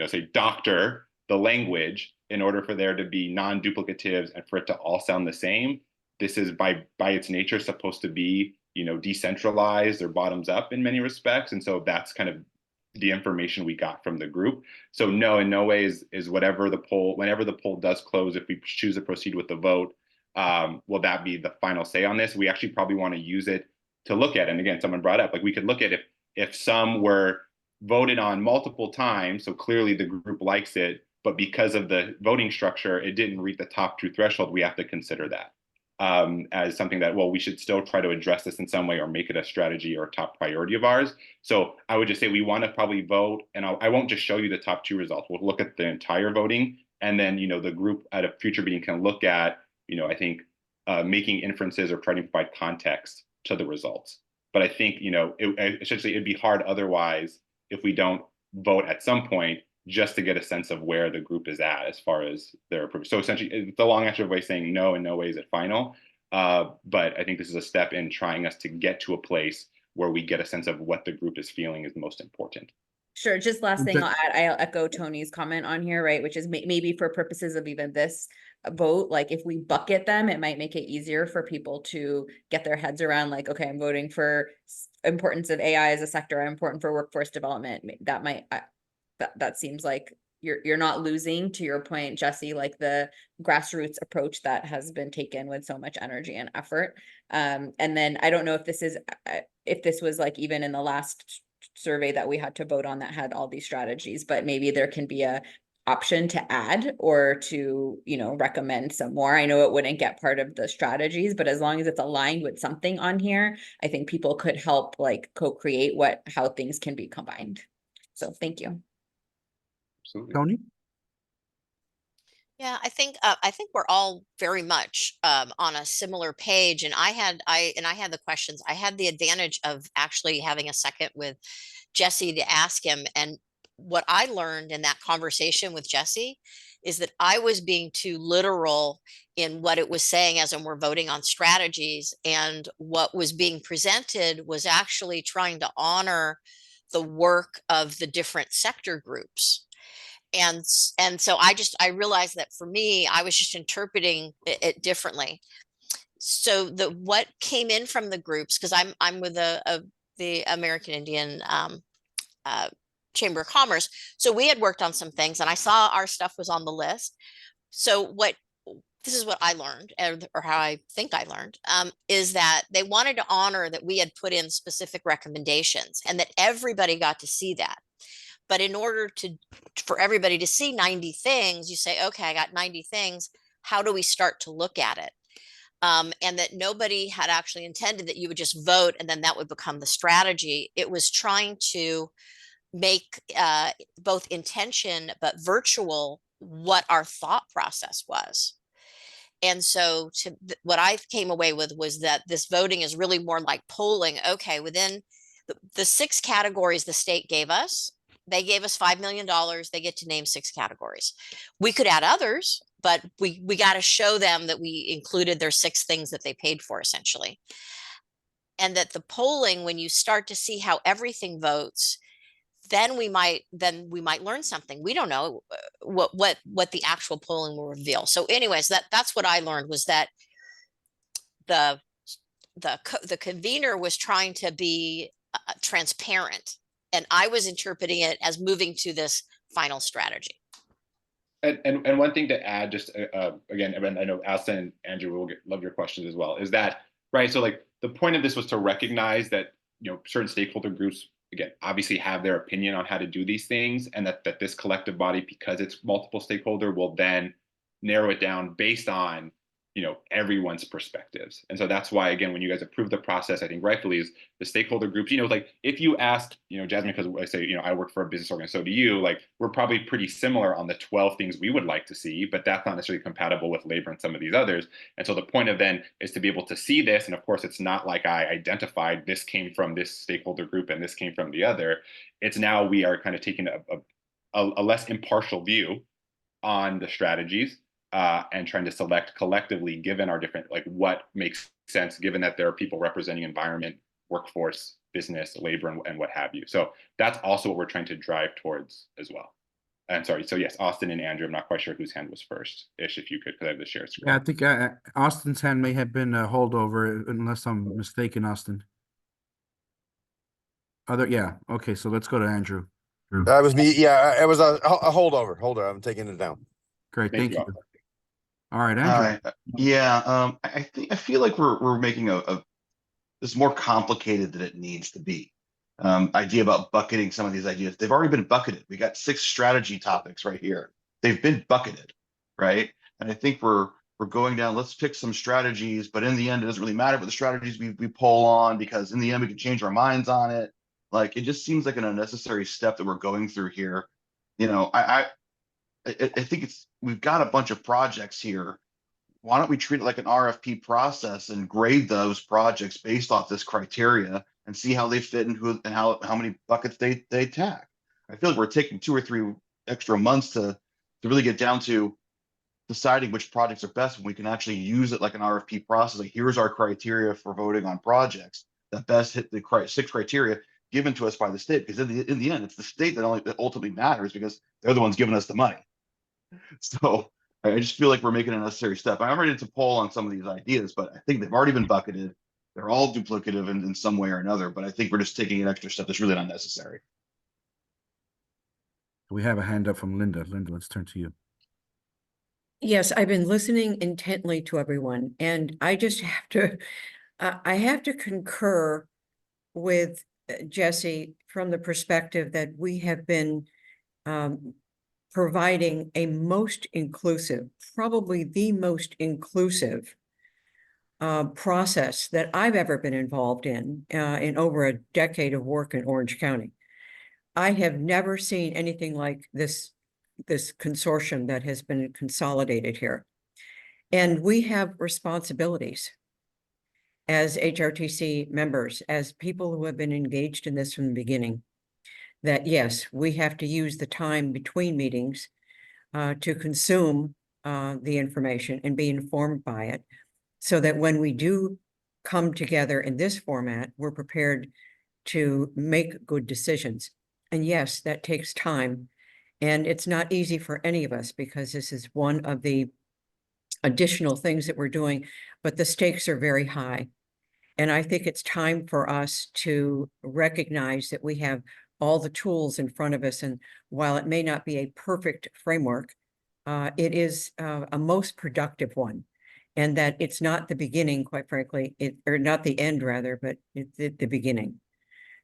say, doctor the language in order for there to be non-duplicatives and for it to all sound the same. This is by its nature supposed to be, decentralized or bottoms up in many respects. And so that's kind of the information we got from the group. So no, in no way is whenever the poll does close, if we choose to proceed with the vote, will that be the final say on this? We actually probably want to use it to look at. And again, someone brought up, like, we could look at if some were voted on multiple times, so clearly the group likes it, but because of the voting structure, it didn't reach the top 2 threshold, we have to consider that as something that, well, we should still try to address this in some way or make it a strategy or a top priority of ours. So I would just say we want to probably vote, and I won't just show you the top 2 results. We'll look at the entire voting, and then, the group at a future meeting can look at, I think making inferences or trying to provide context to the results. But I think, essentially it'd be hard otherwise if we don't vote at some point just to get a sense of where the group is at as far as their approach. So essentially, it's the long answer of way saying no, in no way is it final. But I think this is a step in trying us to get to a place where we get a sense of what the group is feeling is most important. Sure. Just last thing Okay. I'll add, I'll echo Tony's comment on here, right? Which is maybe for purposes of even this vote, like if we bucket them, it might make it easier for people to get their heads around, like, okay, I'm voting for importance of AI as a sector. I'm important for workforce development. That might, that seems like you're not losing, to your point, Jesse, like the grassroots approach that has been taken with so much energy and effort. And then I don't know if this was like even in the last survey that we had to vote on that had all these strategies, but maybe there can be a option to add or to, recommend some more. I know it wouldn't get part of the strategies, but as long as it's aligned with something on here, I think people could help like co-create how things can be combined. So thank you. Absolutely. Tony? Yeah, I think we're all very much on a similar page, and I had the questions. I had the advantage of actually having a second with Jesse to ask him, and what I learned in that conversation with Jesse is that I was being too literal in what it was saying as we're voting on strategies, and what was being presented was actually trying to honor the work of the different sector groups. And so I realized that for me, I was just interpreting it differently. So what came in from the groups, because I'm with the American Indian Chamber of Commerce. So we had worked on some things, and I saw our stuff was on the list. So this is what I learned, or how I think I learned, is that they wanted to honor that we had put in specific recommendations and that everybody got to see that. But in order for everybody to see 90 things, you say, okay, I got 90 things. How do we start to look at it? And that nobody had actually intended that you would just vote and then that would become the strategy. It was trying to make both intention but virtual what our thought process was. And so what I came away with was that this voting is really more like polling. Okay, within the 6 categories the state gave us, they gave us $5 million. They get to name 6 categories. We could add others, but we got to show them that we included their 6 things that they paid for, essentially. And that the polling, when you start to see how everything votes, then we might learn something. We don't know what the actual polling will reveal. So anyways, that's what I learned, was that the convener was trying to be transparent, and I was interpreting it as moving to this final strategy. And one thing to add, just again, I know Alison and Andrew will love your questions as well, is that, right? So like the point of this was to recognize that, certain stakeholder groups, again, obviously have their opinion on how to do these things, and that this collective body, because it's multiple stakeholder, will then narrow it down based on everyone's perspectives. And so that's why, again, when you guys approve the process, I think rightfully is the stakeholder groups, like if you asked, Jasmine, because I say, I work for a business organization, so do you, like, we're probably pretty similar on the 12 things we would like to see, but that's not necessarily compatible with labor and some of these others. And so the point of then is to be able to see this. And of course, it's not like I identified this came from this stakeholder group and this came from the other. It's now we are kind of taking a less impartial view on the strategies and trying to select collectively, given our different, like, what makes sense, given that there are people representing environment, workforce, business, labor, and what have you. So that's also what we're trying to drive towards as well. And sorry, so yes, Austin and Andrew, I'm not quite sure whose hand was first, Ish, if you could, because I have the share screen. Yeah, I think Austin's hand may have been a holdover, unless I'm mistaken, Austin. Yeah, okay, so let's go to Andrew. That was me. Yeah, it was a holdover. I'm taking it down. Great, Thank thank you you. All right, Andrew. Hi. Yeah, I feel like we're making this more complicated than it needs to be. Idea about bucketing some of these ideas. They've already been bucketed. We got 6 strategy topics right here. They've been bucketed, right? And I think we're going down, let's pick some strategies, but in the end, it doesn't really matter what the strategies we pull on, because in the end, we can change our minds on it. Like, it just seems like an unnecessary step that we're going through here. I think we've got a bunch of projects here. Why don't we treat it like an RFP process and grade those projects based off this criteria and see how they fit and how many buckets they attack? I feel like we're taking 2 or 3 extra months to really get down to deciding which projects are best when we can actually use it like an RFP process. Like, here's our criteria for voting on projects that best hit the 6 criteria given to us by the state. Because in the end, it's the state that ultimately matters, because they're the ones giving us the money. So I just feel like we're making a necessary step. I'm ready to poll on some of these ideas, but I think they've already been bucketed. They're all duplicative in some way or another, but I think we're just taking an extra step that's really not necessary. We have a hand up from Linda. Linda, let's turn to you. Yes, I've been listening intently to everyone, and I just have to, I have to concur with Jesse from the perspective that we have been providing a most inclusive, probably the most inclusive process that I've ever been involved in over a decade of work in Orange County. I have never seen anything like this consortium that has been consolidated here. And we have responsibilities as HRTC members, as people who have been engaged in this from the beginning, that yes, we have to use the time between meetings to consume the information and be informed by it, so that when we do come together in this format, we're prepared to make good decisions. And yes, that takes time. And it's not easy for any of us, because this is one of the additional things that we're doing, but the stakes are very high. And I think it's time for us to recognize that we have all the tools in front of us. And while it may not be a perfect framework, it is a most productive one. And that it's not the beginning, quite frankly, or not the end rather, but it's the beginning.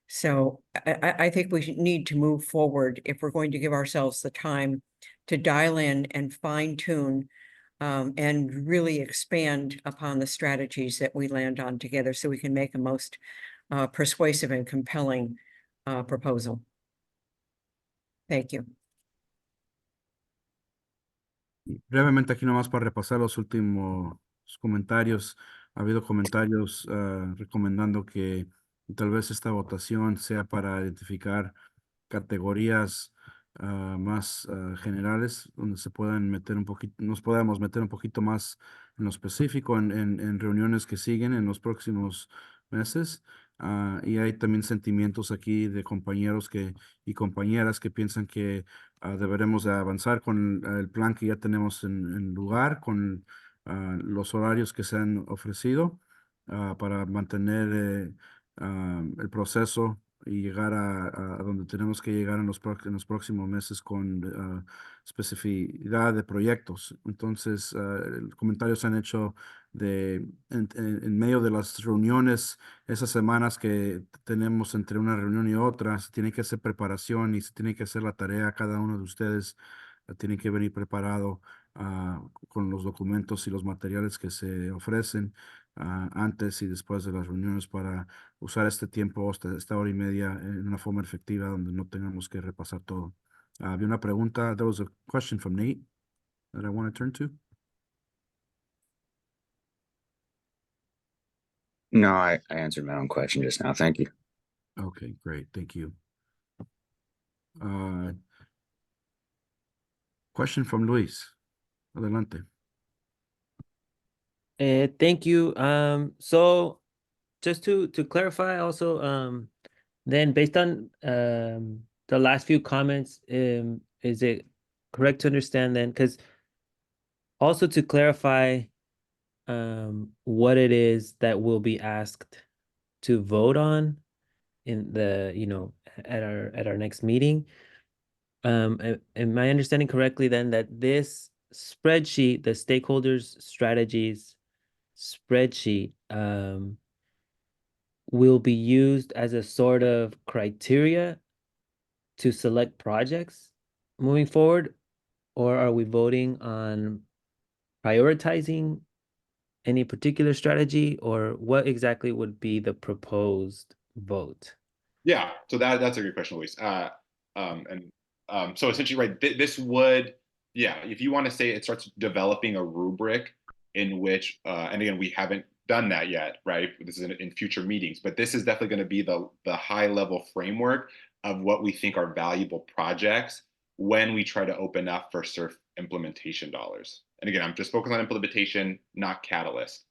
So I think we need to move forward if we're going to give ourselves the time to dial in and fine tune and really expand upon the strategies that we land on together, so we can make a most persuasive and compelling proposal. Thank you. Brevemente aquí nomás para repasar los últimos comentarios. Ha habido comentarios recomendando que tal vez esta votación sea para identificar categorías más generales, donde se puedan meter un poquito, nos podamos meter un poquito más en lo específico en reuniones que siguen en los próximos meses. Y hay también sentimientos aquí de compañeros y compañeras que piensan que deberemos de avanzar con el plan que ya tenemos en lugar, con los horarios que se han ofrecido para mantener el proceso y llegar a donde tenemos que llegar en los próximos meses con especificidad de proyectos. Entonces, comentarios se han hecho en medio de las reuniones, esas semanas que tenemos entre una reunión y otra, se tiene que hacer preparación y se tiene que hacer la tarea. Cada uno de ustedes tiene que venir preparado con los documentos y los materiales que se ofrecen antes y después de las reuniones para usar este tiempo, esta hora y media en una forma efectiva donde no tengamos que repasar todo. Había una pregunta, there was a question from Nate that I want to turn to. No, I answered my own question just now. Thank you. Okay, great, thank you. Question from Luis. Adelante. Thank you. So just to clarify also, then based on the last few comments, is it correct to understand then? Because also to clarify what it is that will be asked to vote on in the, at our next meeting. Am I understanding correctly then that this spreadsheet, the stakeholders strategies spreadsheet, will be used as a sort of criteria to select projects moving forward? Or are we voting on prioritizing any particular strategy, or what exactly would be the proposed vote? Yeah, so that's a good question, Luis. So essentially, right, this would, yeah, if you want to say it starts developing a rubric in which, and again, we haven't done that yet, right? This is in future meetings, but this is definitely going to be the high level framework of what we think are valuable projects when we try to open up for SURF implementation dollars. And again, I'm just focused on implementation, not Catalyst,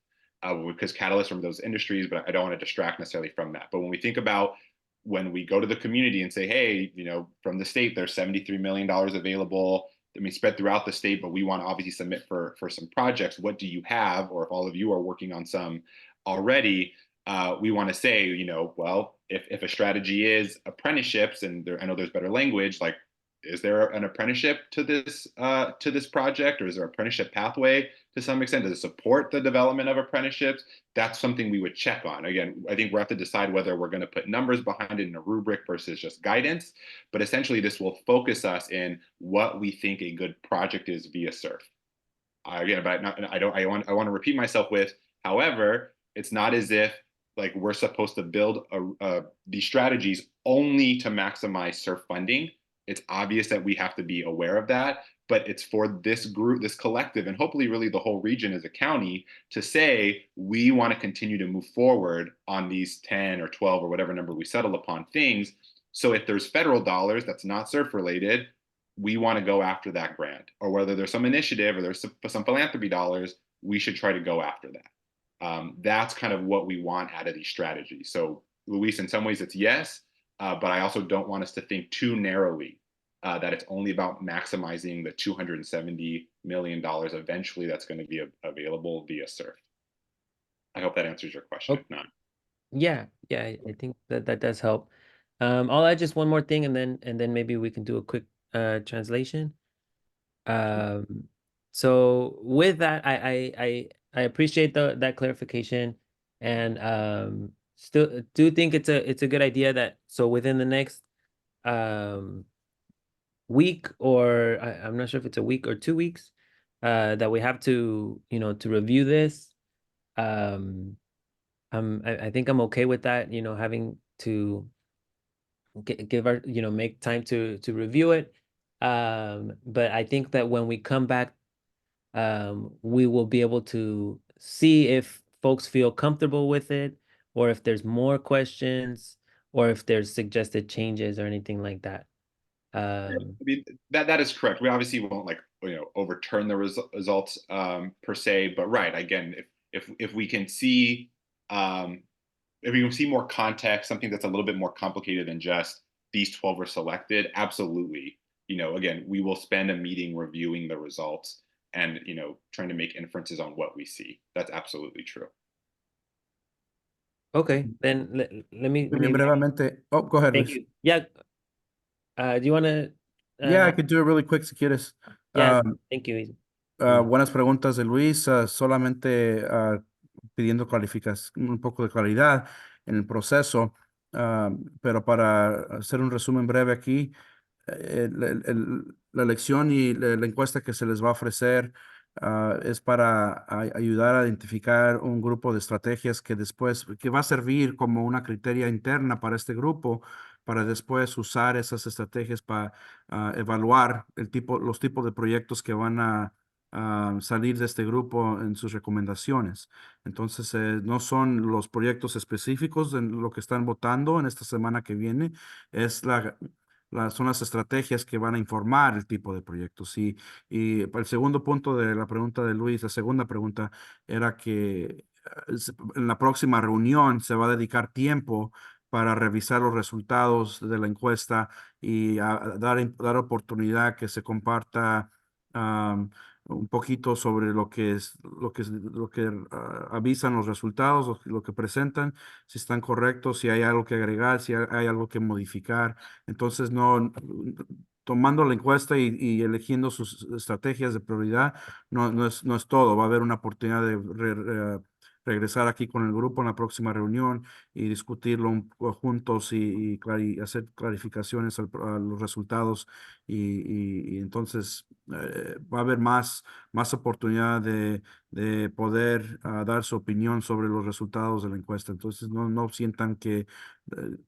because Catalyst from those industries, but I don't want to distract necessarily from that. But when we think about when we go to the community and say, hey, from the state, there's $73 million available, spread throughout the state, but we want to obviously submit for some projects. What do you have? Or if all of you are working on some already, we want to say, well, if a strategy is apprenticeships, and I know there's better language, like, is there an apprenticeship to this project, or is there an apprenticeship pathway to some extent? Does it support the development of apprenticeships? That's something we would check on. Again, I think we'll have to decide whether we're going to put numbers behind it in a rubric versus just guidance. But essentially, this will focus us in what we think a good project is via SURF. Again, but I want to repeat myself with, however, it's not as if like we're supposed to build these strategies only to maximize SURF funding. It's obvious that we have to be aware of that, but it's for this group, this collective, and hopefully really the whole region as a county to say, we want to continue to move forward on these 10 or 12 or whatever number we settle upon things. So if there's federal dollars that's not SURF related, we want to go after that grant, or whether there's some initiative or there's some philanthropy dollars, we should try to go after that. That's kind of what we want out of these strategies. So Luis, in some ways it's yes, but I also don't want us to think too narrowly that it's only about maximizing the $270 million eventually that's going to be available via SURF. I hope that answers your question. Okay. If not. Yeah, I think that does help. I'll add just one more thing, and then maybe we can do a quick translation. So with that, I appreciate that clarification, and still do think it's a good idea that so within the next week, or I'm not sure if it's a week or 2 weeks, that we have to to review this. I think I'm okay with that, having to give our make time to review it. But I think that when we come back, we will be able to see if folks feel comfortable with it, or if there's more questions, or if there's suggested changes or anything like that. I mean, that is correct. We obviously won't like overturn the results per se, but right, again, if we can see more context, something that's a little bit more complicated than just these 12 were selected, absolutely. Again, we will spend a meeting reviewing the results and trying to make inferences on what we see. That's absolutely true. Okay, then let me Bien, brevemente. Oh, go ahead, thank Luis. you. Yeah. Do you want to? Yeah, I could do it really quick si quieres. Yeah, thank you. Buenas preguntas de Luis, solamente pidiendo un poco de claridad en el proceso, pero para hacer un resumen breve aquí, la elección y la encuesta que se les va a ofrecer es para ayudar a identificar un grupo de estrategias que después, que va a servir como una criteria interna para este grupo, para después usar esas estrategias para evaluar los tipos de proyectos que van a salir de este grupo en sus recomendaciones. Entonces, no son los proyectos específicos de lo que están votando en esta semana que viene, es son las estrategias que van a informar el tipo de proyectos. Y el segundo punto de la pregunta de Luis, la segunda pregunta era que en la próxima reunión se va a dedicar tiempo para revisar los resultados de la encuesta y dar oportunidad que se comparta un poquito sobre lo que avisan los resultados, lo que presentan, si están correctos, si hay algo que agregar, si hay algo que modificar. Entonces, tomando la encuesta y eligiendo sus estrategias de prioridad, no es todo. Va a haber una oportunidad de regresar aquí con el grupo en la próxima reunión y discutirlo juntos y hacer clarificaciones a los resultados. Y entonces va a haber más oportunidad de poder dar su opinión sobre los resultados de la encuesta. Entonces, no sientan que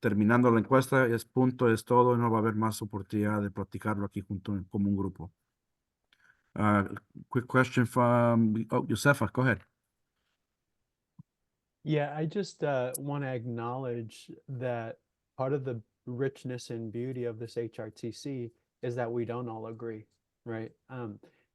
terminando la encuesta es punto, es todo, y no va a haber más oportunidad de platicarlo aquí como un grupo. Quick question from, Josefa, go ahead. Yeah, I just want to acknowledge that part of the richness and beauty of this HRTC is that we don't all agree, right?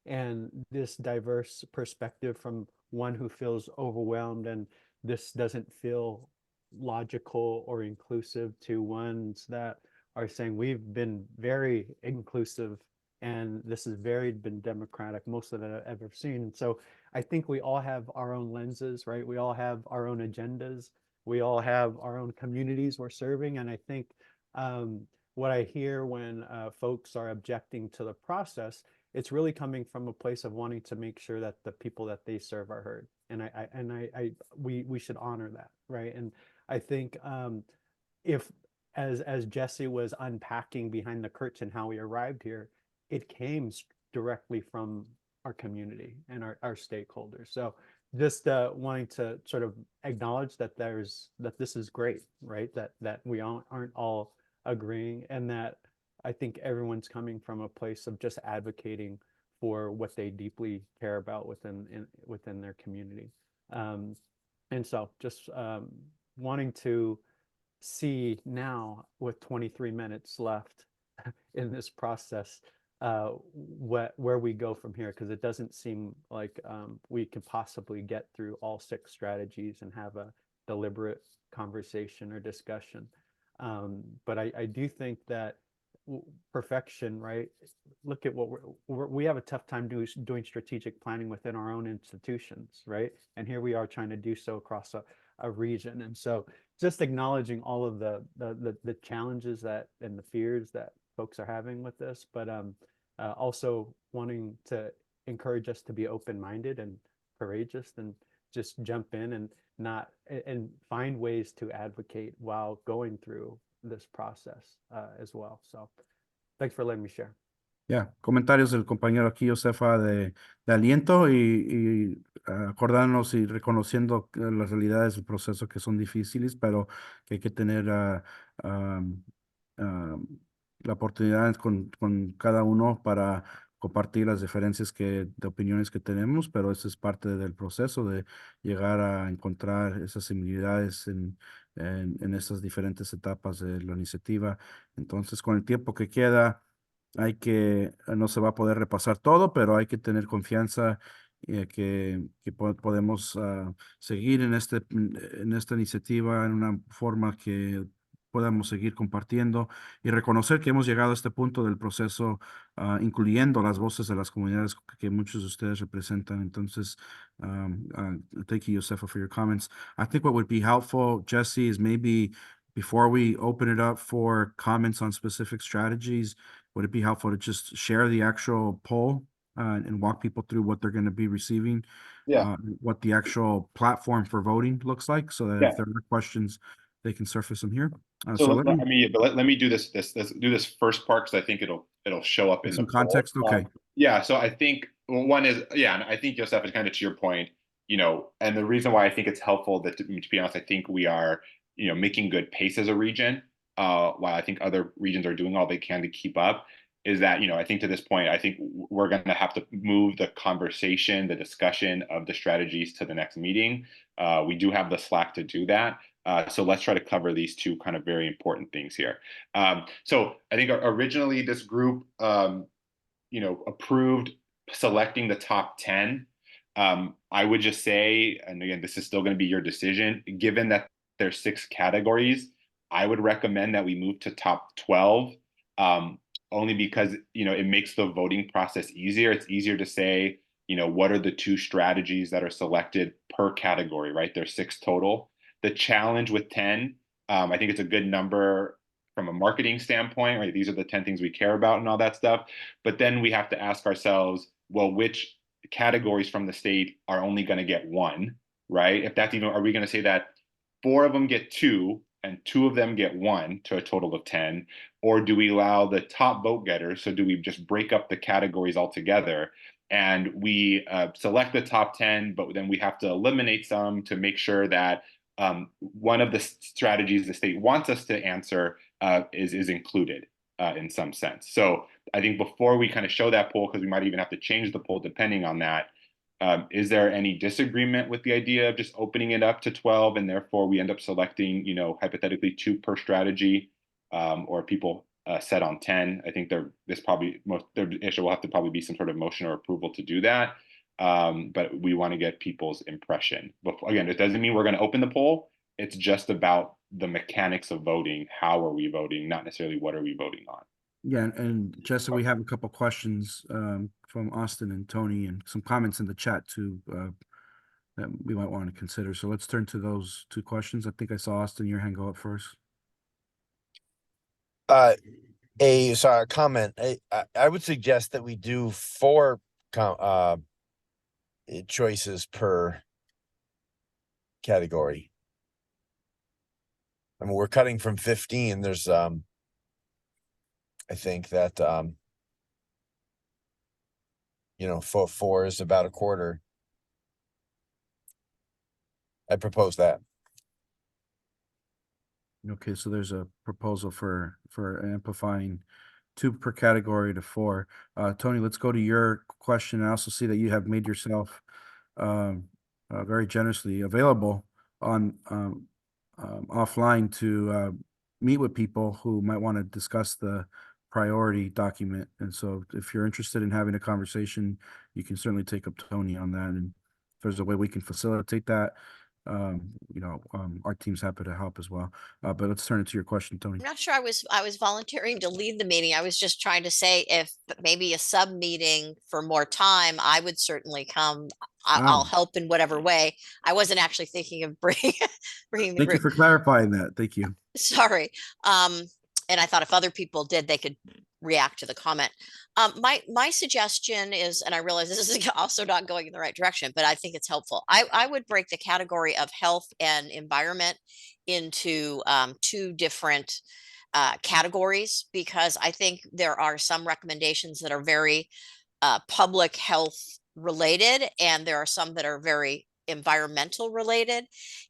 And this diverse perspective from one who feels overwhelmed and this doesn't feel logical or inclusive to ones that are saying we've been very inclusive and this has been democratic, most of it I've ever seen. So I think we all have our own lenses, right? We all have our own agendas. We all have our own communities we're serving. And I think what I hear when folks are objecting to the process, it's really coming from a place of wanting to make sure that the people that they serve are heard. And we should honor that, right? And I think if as Jesse was unpacking behind the curtain how we arrived here, it came directly from our community and our stakeholders. So just wanting to sort of acknowledge that this is great, right? That we aren't all agreeing, and that I think everyone's coming from a place of just advocating for what they deeply care about within their community. And so just wanting to see now with 23 minutes left in this process, where we go from here, because it doesn't seem like we can possibly get through all 6 strategies and have a deliberate conversation or discussion. But I do think that perfection, right? Look at what we have a tough time doing strategic planning within our own institutions, right? And here we are trying to do so across a region. And so just acknowledging all of the challenges and the fears that folks are having with this, but also wanting to encourage us to be open-minded and courageous and just jump in and find ways to advocate while going through this process as well. So thanks for letting me share. Ya, comentarios del compañero aquí, Josefa, de aliento y acordándonos y reconociendo las realidades del proceso que son difíciles, pero que hay que tener la oportunidad con cada uno para compartir las diferencias de opiniones que tenemos, pero eso es parte del proceso de llegar a encontrar esas similitudes en estas diferentes etapas de la iniciativa. Entonces, con el tiempo que queda, no se va a poder repasar todo, pero hay que tener confianza que podemos seguir en esta iniciativa en una forma que podamos seguir compartiendo y reconocer que hemos llegado a este punto del proceso, incluyendo las voces de las comunidades que muchos de ustedes representan. Entonces, thank you, Josefa, for your comments. I think what would be helpful, Jesse, is maybe before we open it up for comments on specific strategies, would it be helpful to just share the actual poll and walk people through what they're going to be receiving? Yeah. What the actual platform for voting looks like, so that if there are questions, they can surface them here. So let let me, me, but let me do let's do this first part, because I think it'll show up in the some poll. context, okay. Yeah, so I think one is, yeah, and I think Joseph is kind of to your point, and the reason why I think it's helpful that, to be honest, I think we are, making good pace as a region, while I think other regions are doing all they can to keep up, is that, I think to this point, I think we're going to have to move the conversation, the discussion of the strategies to the next meeting. We do have the slack to do that. So let's try to cover these two kind of very important things here. So I think originally this group, approved selecting the top 10. I would just say, and again, this is still going to be your decision, given that there's 6 categories, I would recommend that we move to top 12, only because, it makes the voting process easier. It's easier to say, what are the 2 strategies that are selected per category, right? There's 6 total. The challenge with 10, I think it's a good number from a marketing standpoint, right? These are the 10 things we care about and all that stuff. But then we have to ask ourselves, well, which categories from the state are only going to get 1, right? If that's even, are we going to say that 4 of them get 2 and 2 of them get 1 to a total of 10? Or do we allow the top vote getters? So do we just break up the categories altogether and we select the top 10, but then we have to eliminate some to make sure that one of the strategies the state wants us to answer is included in some sense. So I think before we kind of show that poll, because we might even have to change the poll depending on that, is there any disagreement with the idea of just opening it up to 12 and therefore we end up selecting, hypothetically 2 per strategy, or people set on 10? I think there will have to probably be some sort of motion or approval to do that. But we want to get people's impression. But again, it doesn't mean we're going to open the poll. It's just about the mechanics of voting. How are we voting? Not necessarily what are we voting on. Yeah, and Jessica, we have a couple questions from Austin and Tony, and some comments in the chat too that we might want to consider. So let's turn to those 2 questions. I think I saw Austin, your hand go up first. A comment. I would suggest that we do 4 choices per category. I mean, we're cutting from 15. There's I think that 4 is about a quarter. I propose that. Okay, so there's a proposal for amplifying 2 per category to 4. Tony, let's go to your question. I also see that you have made yourself very generously available on offline to meet with people who might want to discuss the priority document. And so if you're interested in having a conversation, you can certainly take up Tony on that. And if there's a way we can facilitate that, our team's happy to help as well. But let's turn it to your question, Tony. I'm not sure I was volunteering to lead the meeting. I was just trying to say if maybe a sub meeting for more time, I would certainly come. I'll help in whatever way. I wasn't actually thinking of bringing the Thank you for clarifying that. Thank you. Sorry. And I thought if other people did, they could react to the comment. My suggestion is, and I realize this is also not going in the right direction, but I think it's helpful. I would break the category of health and environment into 2 different categories, because I think there are some recommendations that are very public health related, and there are some that are very environmental related,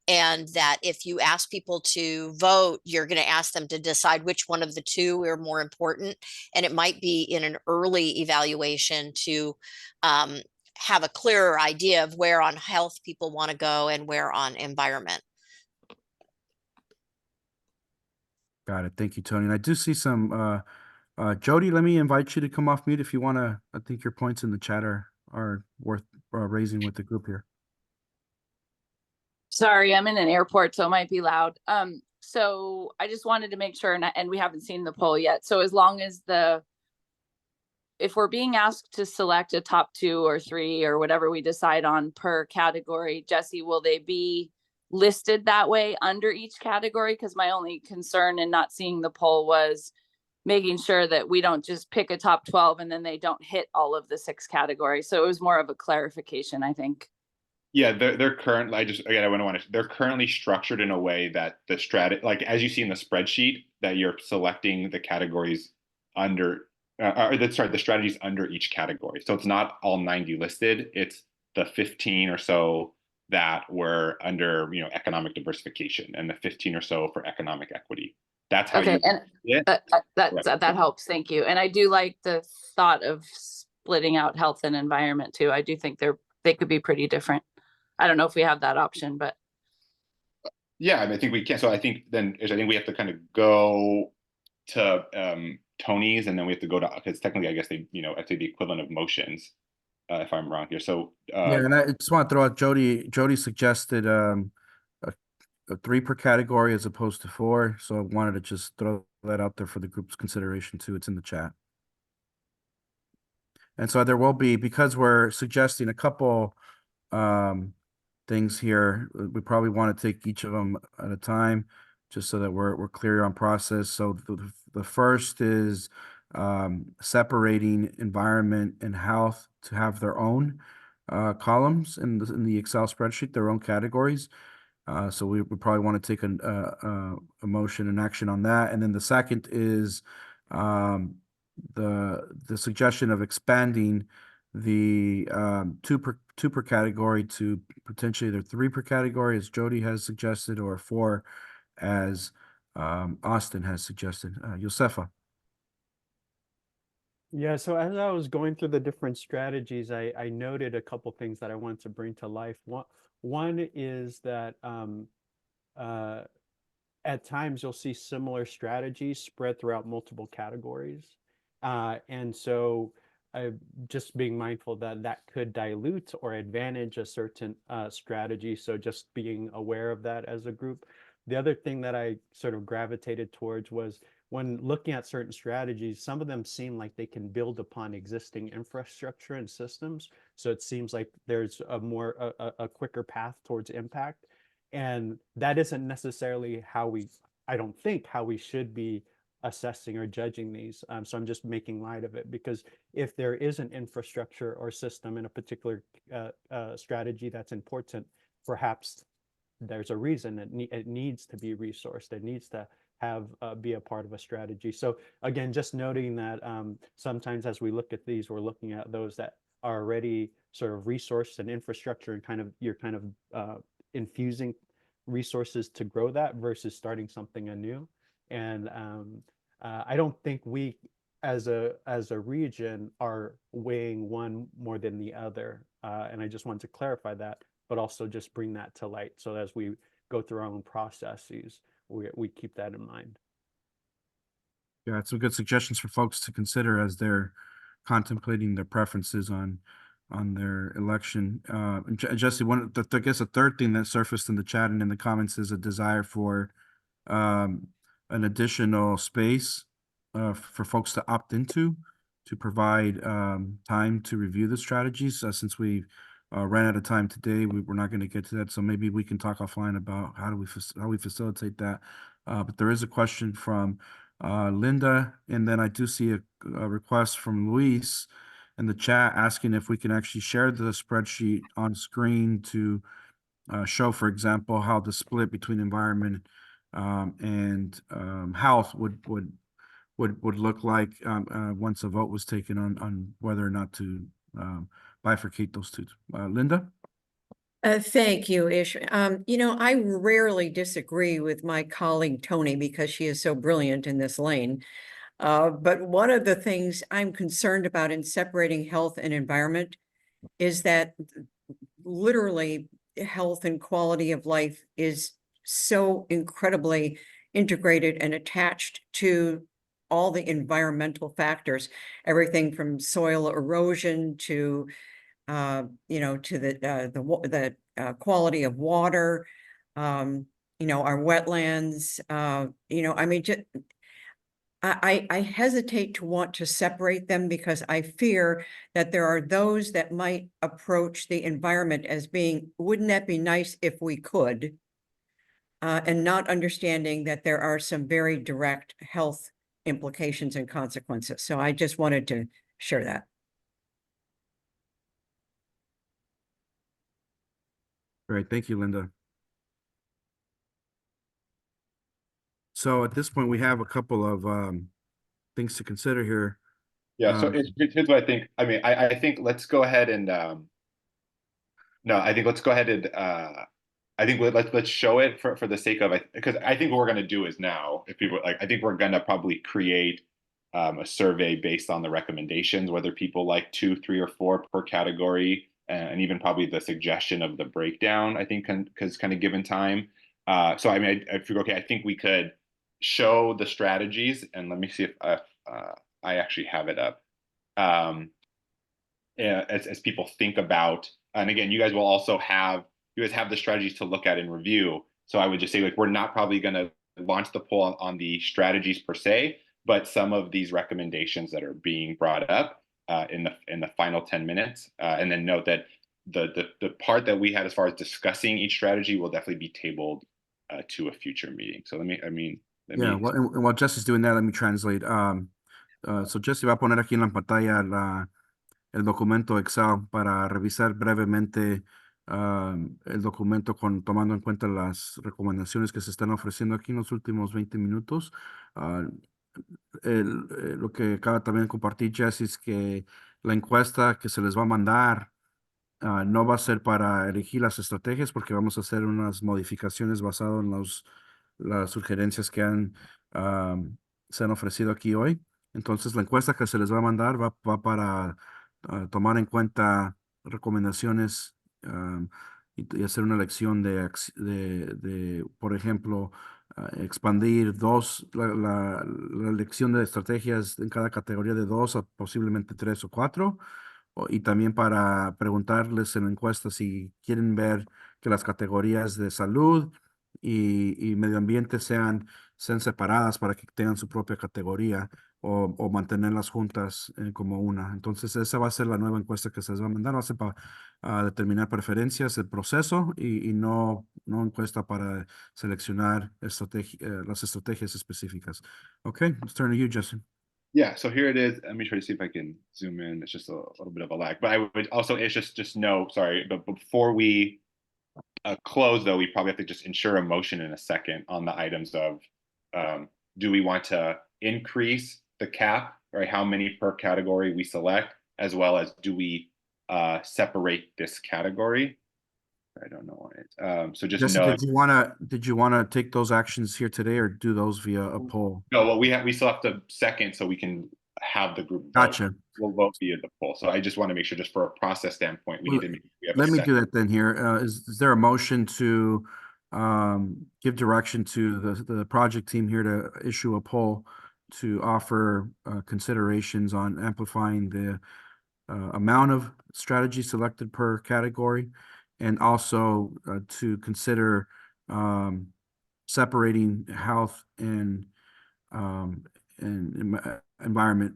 and that if you ask people to vote, you're going to ask them to decide which one of the 2 are more important, and it might be in an early evaluation to have a clearer idea of where on health people want to go and where on environment. Got it. Thank you, Tony. And I do see some Jody, let me invite you to come off mute if you want to. I think your points in the chat are worth raising with the group here. Sorry, I'm in an airport, so it might be loud. So I just wanted to make sure, and we haven't seen the poll yet. So as long as if we're being asked to select a top 2 or 3 or whatever we decide on per category, Jesse, will they be listed that way under each category? Because my only concern in not seeing the poll was making sure that we don't just pick a top 12 and then they don't hit all of the 6 categories. So it was more of a clarification, I think. Yeah, they're currently, they're currently structured in a way that the like as you see in the spreadsheet, that you're selecting the categories under, the strategies under each category. So it's not all 90 listed. It's the 15 or so that were under, economic diversification, and the 15 or so for economic equity. That's how Okay, you. and Yeah. that helps. Thank you. And I do like the thought of splitting out health and environment too. I do think they could be pretty different. I don't know if we have that option, but Yeah, I think we can. So I think we have to kind of go to Tony's, and then we have to go to, because technically I guess they, I'd say the equivalent of motions, if I'm wrong here. So Yeah, and I just want to throw out Jody suggested a 3 per category as opposed to 4. So I wanted to just throw that out there for the group's consideration too. It's in the chat. And so there will be, because we're suggesting a couple things here, we probably want to take each of them at a time, just so that we're clear on process. So the first is separating environment and health to have their own columns in the Excel spreadsheet, their own categories. So we probably want to take a motion and action on that. And then the second is the suggestion of expanding the 2 per category to potentially either 3 per category, as Jody has suggested, or 4 as Austin has suggested. Josefa. Yeah, so as I was going through the different strategies, I noted a couple things that I want to bring to life. One is that at times you'll see similar strategies spread throughout multiple categories. And so just being mindful that that could dilute or advantage a certain strategy. So just being aware of that as a group. The other thing that I sort of gravitated towards was when looking at certain strategies, some of them seem like they can build upon existing infrastructure and systems. So it seems like there's a quicker path towards impact. And that isn't necessarily I don't think how we should be assessing or judging these. So I'm just making light of it, because if there is an infrastructure or system in a particular strategy that's important, perhaps there's a reason it needs to be resourced. It needs to be a part of a strategy. So again, just noting that sometimes as we look at these, we're looking at those that are already sort of resourced and infrastructure, and you're kind of infusing resources to grow that versus starting something anew. And I don't think we as a region are weighing one more than the other. And I just wanted to clarify that, but also just bring that to light. So as we go through our own processes, we keep that in mind. Yeah, it's some good suggestions for folks to consider as they're contemplating their preferences on their election. And Jesse, I guess a third thing that surfaced in the chat and in the comments is a desire for an additional space for folks to opt into, to provide time to review the strategies. Since we ran out of time today, we're not going to get to that. So maybe we can talk offline about how we facilitate that. But there is a question from Linda, and then I do see a request from Luis in the chat asking if we can actually share the spreadsheet on screen to show, for example, how the split between environment and health would look like once a vote was taken on whether or not to bifurcate those two. Linda? Thank you, Ish. I rarely disagree with my colleague Tony because she is so brilliant in this lane. But one of the things I'm concerned about in separating health and environment is that literally health and quality of life is so incredibly integrated and attached to all the environmental factors, everything from soil erosion to to the quality of water, our wetlands, I mean, I hesitate to want to separate them because I fear that there are those that might approach the environment as being, wouldn't that be nice if we could? And not understanding that there are some very direct health implications and consequences. So I just wanted to share that. Great, thank you, Linda. So at this point, we have a couple of things to consider here. Yeah, so here's what I think. I mean, I think let's go ahead and no, I think let's go ahead and I think let's show it for the sake of it, because I think what we're gonna do is now, if people like, I think we're gonna probably create a survey based on the recommendations, whether people like 2, 3, or 4 per category, and even probably the suggestion of the breakdown, I think, because kind of given time. So I mean, I figure, okay, I think we could show the strategies, and let me see if I actually have it up. As people think about, and again, you guys will also have, you guys have the strategies to look at and review. So I would just say, like, we're not probably going to launch the poll on the strategies per se, but some of these recommendations that are being brought up in the final 10 minutes, and then note that the part that we had as far as discussing each strategy will definitely be tabled to a future meeting. So let me, while Jesse's doing that, let me translate. So Jesse va a poner aquí en la pantalla el documento Excel para revisar brevemente el documento tomando en cuenta las recomendaciones que se están ofreciendo aquí en los últimos 20 minutos. Lo que acaba también de compartir Jesse es que la encuesta que se les va a mandar no va a ser para elegir las estrategias, porque vamos a hacer unas modificaciones basadas en las sugerencias que se han ofrecido aquí hoy. Entonces, la encuesta que se les va a mandar va para tomar en cuenta recomendaciones y hacer una elección de por ejemplo, expandir la elección de estrategias en cada categoría de 2 a posiblemente 3 o 4. Y también para preguntarles en la encuesta si quieren ver que las categorías de salud y medio ambiente sean separadas para que tengan su propia categoría o mantenerlas juntas como una. Entonces, esa va a ser la nueva encuesta que se les va a mandar. Va a ser para determinar preferencias del proceso y no encuesta para seleccionar las estrategias específicas. Okay, let's turn to you, Justin. Yeah, so here it is. Let me try to see if I can zoom in. It's just a little bit of a lag, but I would also, it's just no, sorry, but before we close, though, we probably have to just ensure a motion in a second on the items of, do we want to increase the cap, right? How many per category we select, as well as do we separate this category? I don't know it. So just Jesse, know. did you wanna take those actions here today or do those via a poll? No, well, we still have to second so we can have the group vote. Gotcha. We'll vote via the poll. So I just want to make sure, just for a process standpoint, we need to make we have a Let me second. do that then here. Is there a motion to give direction to the project team here to issue a poll to offer considerations on amplifying the amount of strategy selected per category, and also to consider separating health and environment.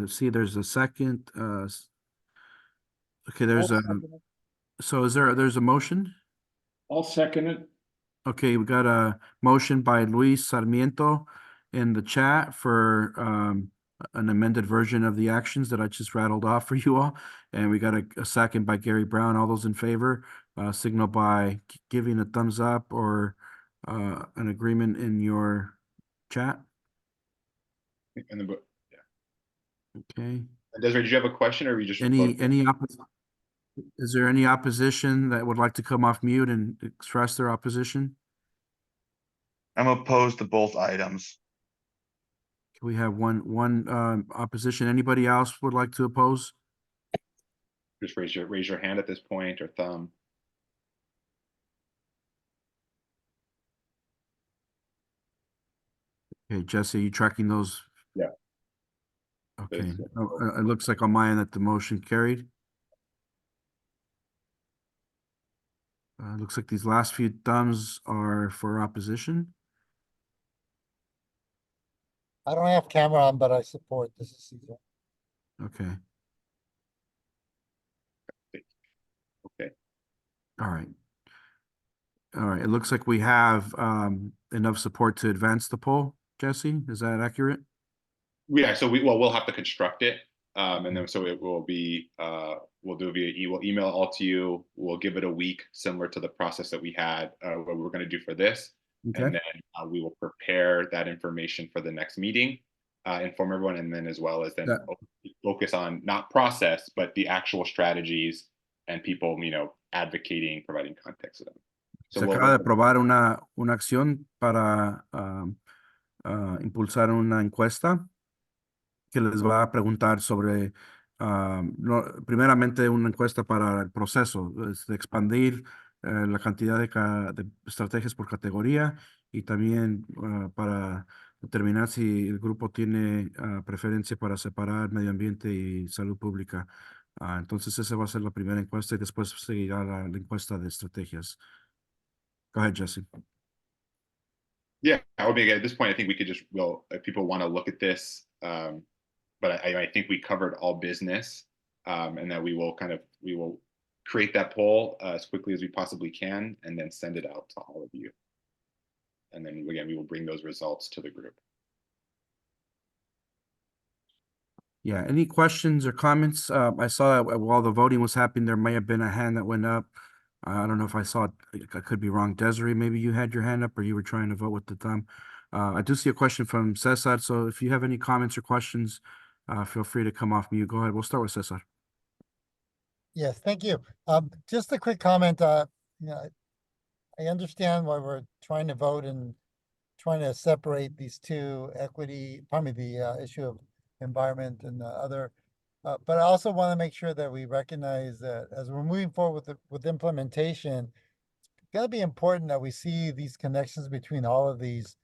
See, there's a second. Okay, there's so there's a motion? I'll second it. Okay, we got a motion by Luis Sarmiento in the chat for an amended version of the actions that I just rattled off for you all. And we got a second by Gary Brown. All those in favor, signal by giving a thumbs up or an agreement in your chat. And the vote. Okay. Desiree, did you have a question, or we just is there any opposition that would like to come off mute and express their opposition? I'm opposed to both items. We have one opposition. Anybody else would like to oppose? Just raise your hand at this point, or thumb. Okay, Jesse, are you tracking those? Yeah. Okay, it looks like on my end that the motion carried. Looks like these last few thumbs are for opposition. I don't have camera on, but I support. This is Caesar. Okay. Okay. All right. All right, it looks like we have enough support to advance the poll. Jesse, is that accurate? Yeah, so we'll have to construct it. And then so it will be we'll do we'll email it all to you. We'll give it a week, similar to the process that we had what we were going to do for this. Okay. And then we will prepare that information for the next meeting, inform everyone, and then as well as then focus on not process, but the actual strategies and people, advocating, providing context to them. So Se acaba de aprobar una acción para impulsar una encuesta que les va a preguntar sobre, primeramente una encuesta para el proceso, de expandir la cantidad de estrategias por categoría y también para determinar si el grupo tiene preferencia para separar medio ambiente y salud pública. Entonces esa va a ser la primera encuesta y después seguirá la encuesta de estrategias. Go ahead, Jesse. Yeah, I would make at this point, I think we could just, if people want to look at this, but I think we covered all business, and that we will create that poll as quickly as we possibly can, and then send it out to all of you. And then again, we will bring those results to the group. Yeah, any questions or comments? I saw that while the voting was happening, there may have been a hand that went up. I don't know if I saw it. I could be wrong. Desiree, maybe you had your hand up or you were trying to vote with the thumb. I do see a question from Cesar. So if you have any comments or questions, feel free to come off mute. Go ahead. We'll start with Cesar. Yes, thank you. Just a quick comment. I understand why we're trying to vote and trying to separate these two the issue of environment and the other. But I also want to make sure that we recognize that as we're moving forward with implementation, it's going to be important that we see these connections between all of these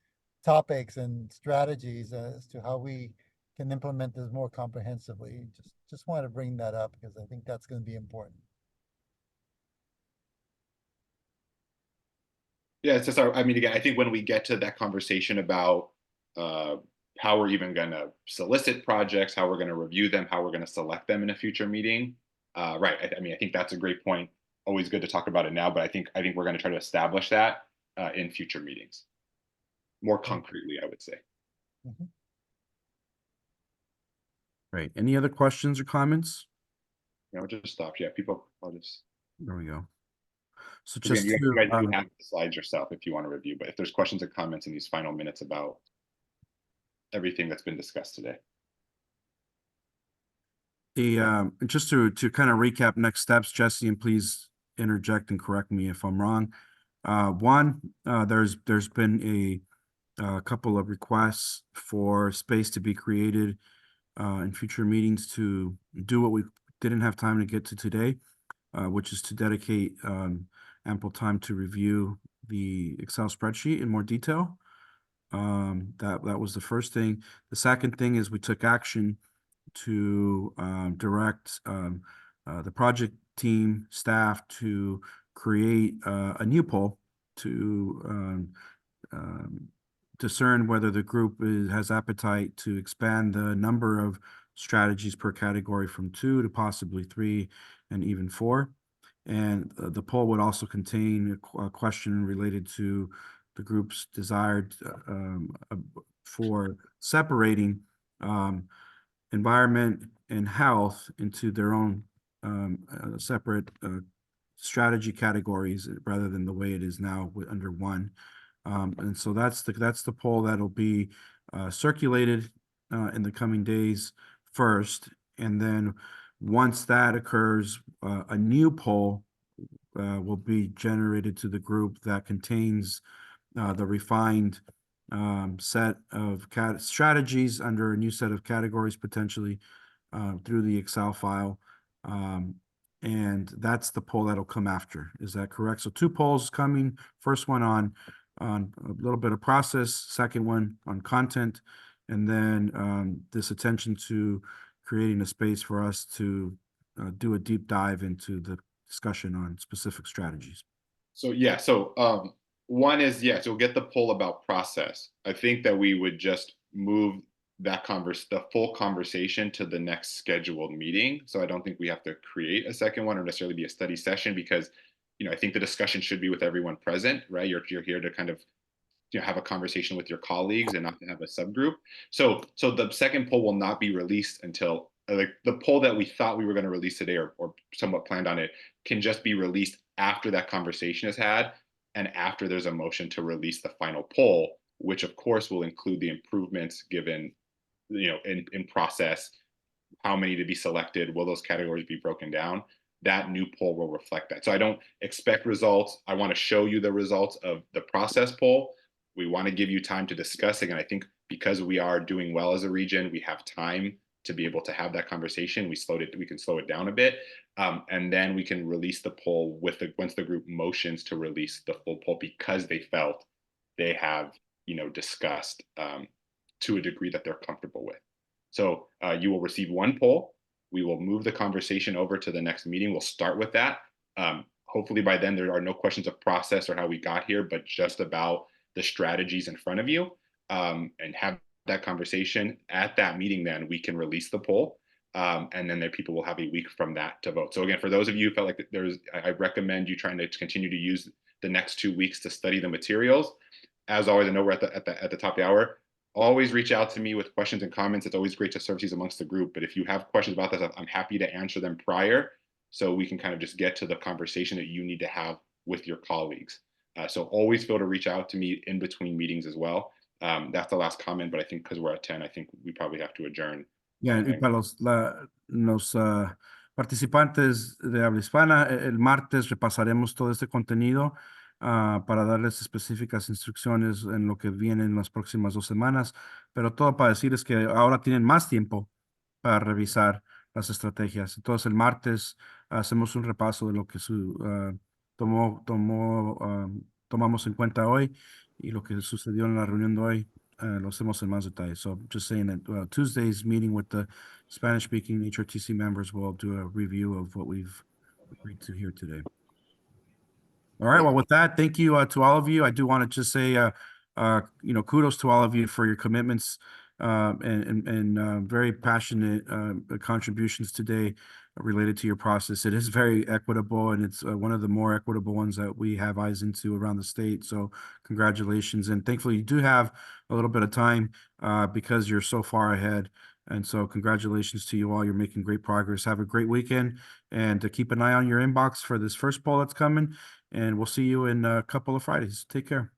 topics and strategies as to how we can implement this more comprehensively. Just want to bring that up because I think that's going to be important. Yeah, it's just, again, I think when we get to that conversation about how we're even going to solicit projects, how we're going to review them, how we're going to select them in a future meeting. Right. I think that's a great point. Always good to talk about it now, but I think we're going to try to establish that in future meetings more concretely, I would say. Mm-hmm. Right. Any other questions or comments? No, just stop. Yeah, people. There we go. So Again, just you guys can have the slides yourself if you want to review, but if there's questions or comments in these final minutes about everything that's been discussed today. Just to kind of recap next steps, Jesse, and please interject and correct me if I'm wrong. One, there's been a couple of requests for space to be created in future meetings to do what we didn't have time to get to today, which is to dedicate ample time to review the Excel spreadsheet in more detail. That was the first thing. The second thing is we took action to direct the project team staff to create a new poll to discern whether the group has appetite to expand the number of strategies per category from 2 to possibly 3 and even 4. And the poll would also contain a question related to the group's desired for separating environment and health into their own separate strategy categories rather than the way it is now under one. And so that's the poll that'll be circulated in the coming days first, and then once that occurs, a new poll will be generated to the group that contains the refined set of strategies under a new set of categories potentially through the Excel file. And that's the poll that'll come after. Is that correct? So 2 polls coming. First one on a little bit of process, second one on content, and then this attention to creating a space for us to do a deep dive into the discussion on specific strategies. So yeah, so one is, so we'll get the poll about process. I think that we would just move that the full conversation to the next scheduled meeting. So I don't think we have to create a second one or necessarily be a study session, because I think the discussion should be with everyone present, right? You're here to kind of have a conversation with your colleagues and not to have a subgroup. So the second poll will not be released until like the poll that we thought we were going to release today or somewhat planned on it can just be released after that conversation is had and after there's a motion to release the final poll, which of course will include the improvements given, in process, how many to be selected, will those categories be broken down? That new poll will reflect that. So I don't expect results. I want to show you the results of the process poll. We want to give you time to discuss. Again, I think because we are doing well as a region, we have time to be able to have that conversation. We can slow it down a bit. And then we can release the poll once the group motions to release the full poll because they felt they have, discussed to a degree that they're comfortable with. So you will receive one poll. We will move the conversation over to the next meeting. We'll start with that. Hopefully by then there are no questions of process or how we got here, but just about the strategies in front of you, and have that conversation. At that meeting, then we can release the poll, and then people will have a week from that to vote. So again, for those of you who felt like I recommend you trying to continue to use the next 2 weeks to study the materials. As always, I know we're at the top of the hour. Always reach out to me with questions and comments. It's always great to serve these amongst the group. But if you have questions about this, I'm happy to answer them prior, so we can kind of just get to the conversation that you need to have with your colleagues. So always feel to reach out to me in between meetings as well. That's the last comment, but I think because we're at 10, I think we probably have to adjourn. Ya, y para los participantes de habla hispana, el martes repasaremos todo este contenido para darles específicas instrucciones en lo que viene en las próximas 2 semanas, pero todo para decirles que ahora tienen más tiempo para revisar las estrategias. Entonces el martes hacemos un repaso de lo que tomamos en cuenta hoy y lo que sucedió en la reunión de hoy. Lo hacemos en más detalle. So just saying that Tuesday's meeting with the Spanish-speaking HRTC members will do a review of what we've agreed to here today. All right. Well, with that, thank you to all of you. I do want to just say, kudos to all of you for your commitments and very passionate contributions today related to your process. It is very equitable, and it's one of the more equitable ones that we have eyes into around the state. So congratulations. And thankfully, you do have a little bit of time because you're so far ahead. And so congratulations to you all. You're making great progress. Have a great weekend, and to keep an eye on your inbox for this first poll that's coming. And we'll see you in a couple of Fridays. Take care.